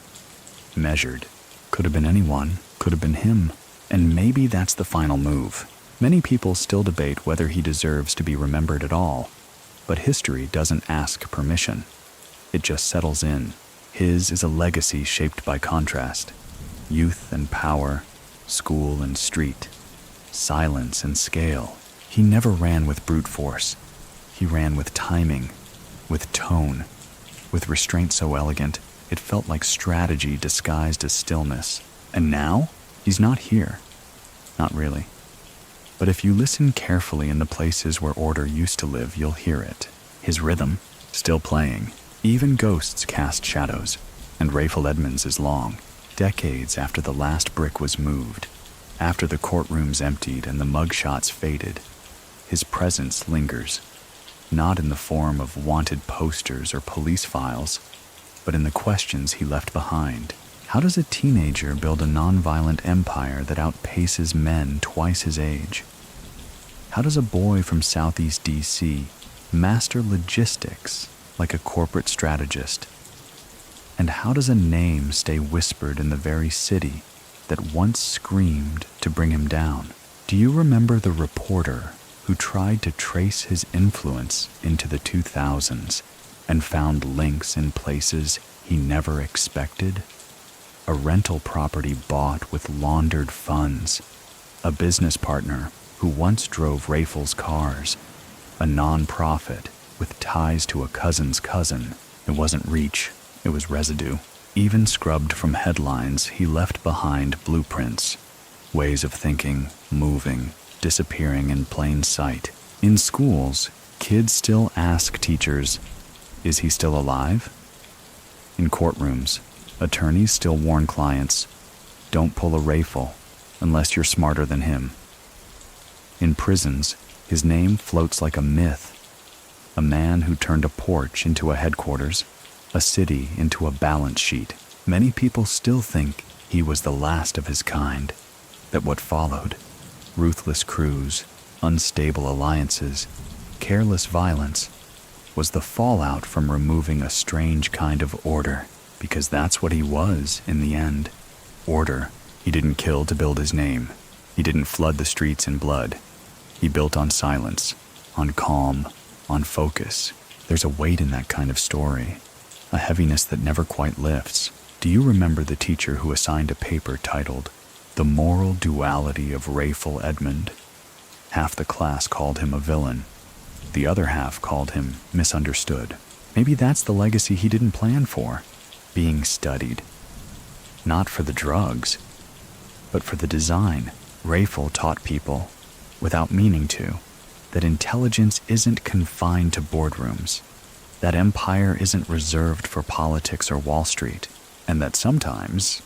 [SPEAKER 1] Measured. Could have been anyone. Could have been him. And maybe that's the final move. Many people still debate whether he deserves to be remembered at all. But history doesn't ask permission. It just settles in. His is a legacy shaped by contrast. Youth and power, school and street, silence and scale. He never ran with brute force. He ran with timing, with tone, with restraint so elegant, it felt like strategy disguised as stillness. And now, he's not here. Not really. But if you listen carefully in the places where order used to live, you'll hear it. His rhythm, still playing. Even ghosts cast shadows, and Rayful Edmonds is long, decades after the last brick was moved, after the courtrooms emptied and the mugshots faded. His presence lingers, not in the form of wanted posters or police files, but in the questions he left behind. How does a teenager build a nonviolent empire that outpaces men twice his age? How does a boy from Southeast D.C. master logistics like a corporate strategist? And how does a name stay whispered in the very city that once screamed to bring him down? Do you remember the reporter who tried to trace his influence into the 2000s and found links in places he never expected? A rental property bought with laundered funds, a business partner who once drove Rayful's cars, a non-profit with ties to a cousin's cousin. It wasn't reach, it was residue. Even scrubbed from headlines, he left behind blueprints, ways of thinking, moving, disappearing in plain sight. In schools, kids still ask teachers, "Is he still alive?" In courtrooms, attorneys still warn clients, "Don't pull a Rayful unless you're smarter than him." In prisons, his name floats like a myth. A man who turned a porch into a headquarters, a city into a balance sheet. Many people still think he was the last of his kind, that what followed, ruthless crews, unstable alliances, careless violence, was the fallout from removing a strange kind of order, because that's what he was in the end. Order. He didn't kill to build his name. He didn't flood the streets in blood. He built on silence, on calm, on focus. There's a weight in that kind of story, a heaviness that never quite lifts. Do you remember the teacher who assigned a paper titled "The Moral Duality of Rayful Edmond"? Half the class called him a villain. The other half called him misunderstood. Maybe that's the legacy he didn't plan for, being studied. Not for the drugs, but for the design. Rayful taught people, without meaning to, that intelligence isn't confined to boardrooms, that empire isn't reserved for politics or Wall Street, and that sometimes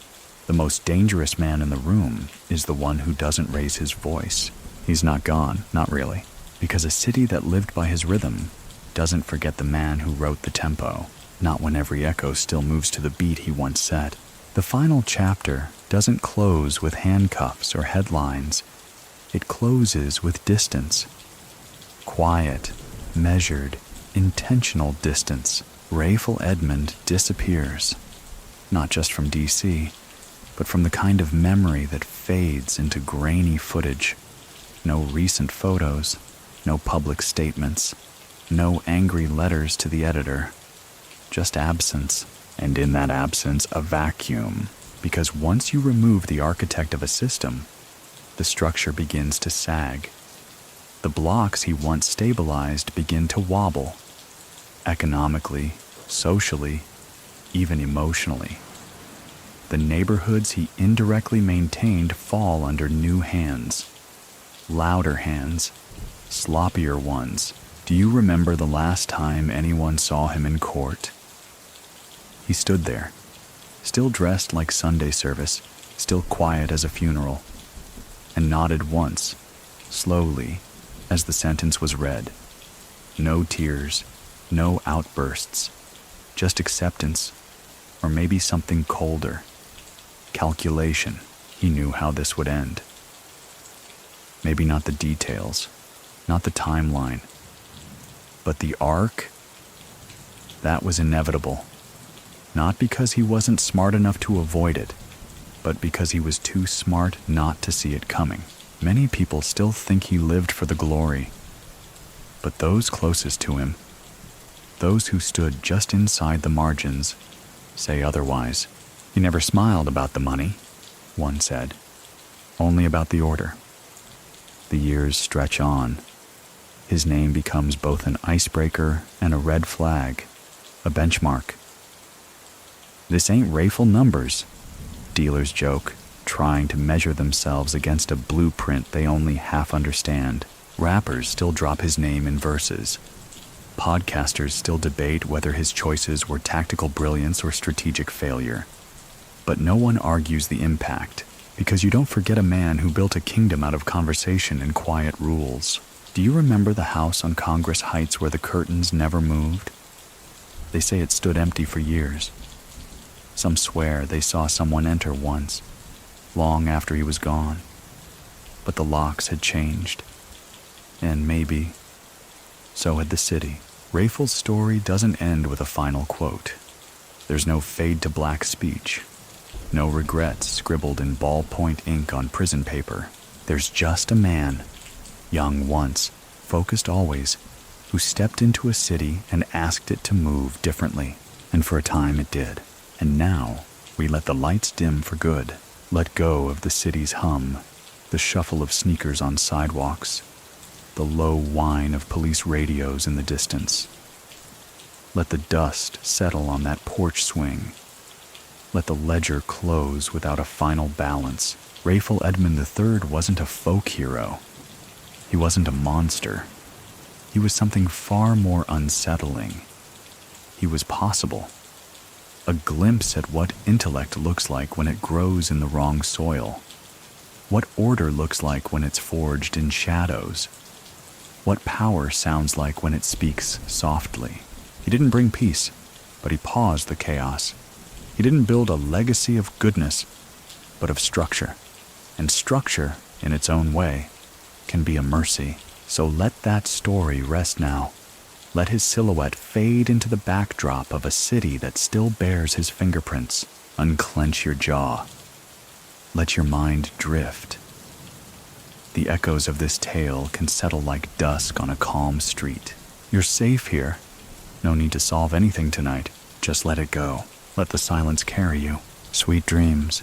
[SPEAKER 1] the most dangerous man in the room is the one who doesn't raise his voice. He's not gone, not really, because a city that lived by his rhythm doesn't forget the man who wrote the tempo, not when every echo still moves to the beat he once set. The final chapter doesn't close with handcuffs or headlines. It closes with distance. Quiet, measured, intentional distance. Rayful Edmond disappears, not just from D.C., but from the kind of memory that fades into grainy footage. No recent photos, no public statements, no angry letters to the editor, just absence. And in that absence, a vacuum. Because once you remove the architect of a system, the structure begins to sag. The blocks he once stabilized begin to wobble. Economically, socially, even emotionally. the neighborhoods he indirectly maintained fall under new hands. Louder hands, sloppier ones. Do you remember the last time anyone saw him in court? He stood there, still dressed like Sunday service, still quiet as a funeral, and nodded once, slowly, as the sentence was read. No tears, no outbursts, just acceptance, or maybe something colder. Calculation. He knew how this would end. Maybe not the details, not the timeline, but the arc? That was inevitable. Not because he wasn't smart enough to avoid it, but because he was too smart not to see it coming. Many people still think he lived for the glory, but those closest to him, those who stood just inside the margins, say otherwise. He never smiled about the money, one said, only about the order. The years stretch on. His name becomes both an icebreaker and a red flag, a benchmark. This ain't Rayful numbers, dealers joke, trying to measure themselves against a blueprint they only half understand. Rappers still drop his name in verses. Podcasters still debate whether his choices were tactical brilliance or strategic failure. But no one argues the impact, because you don't forget a man who built a kingdom out of conversation and quiet rules. Do you remember the house on Congress Heights where the curtains never moved? They say it stood empty for years. Some swear they saw someone enter once, long after he was gone. But the locks had changed. And maybe, so had the city. Rayful's story doesn't end with a final quote. There's no fade to black speech. No regrets scribbled in ballpoint ink on prison paper. There's just a man, young once, focused always, who stepped into a city and asked it to move differently. And for a time it did. And now we let the lights dim for good. Let go of the city's hum, the shuffle of sneakers on sidewalks, the low whine of police radios in the distance. Let the dust settle on that porch swing. Let the ledger close without a final balance. Rayful Edmond III wasn't a folk hero. He wasn't a monster. He was something far more unsettling. He was possible. A glimpse at what intellect looks like when it grows in the wrong soil. What order looks like when it's forged in shadows. What power sounds like when it speaks softly. He didn't bring peace, but he paused the chaos. He didn't build a legacy of goodness, but of structure. And structure, in its own way, can be a mercy. So let that story rest now. Let his silhouette fade into the backdrop of a city that still bears his fingerprints. Unclench your jaw. Let your mind drift. The echoes of this tale can settle like dusk on a calm street. You're safe here. No need to solve anything tonight. Just let it go. Let the silence carry you. Sweet dreams.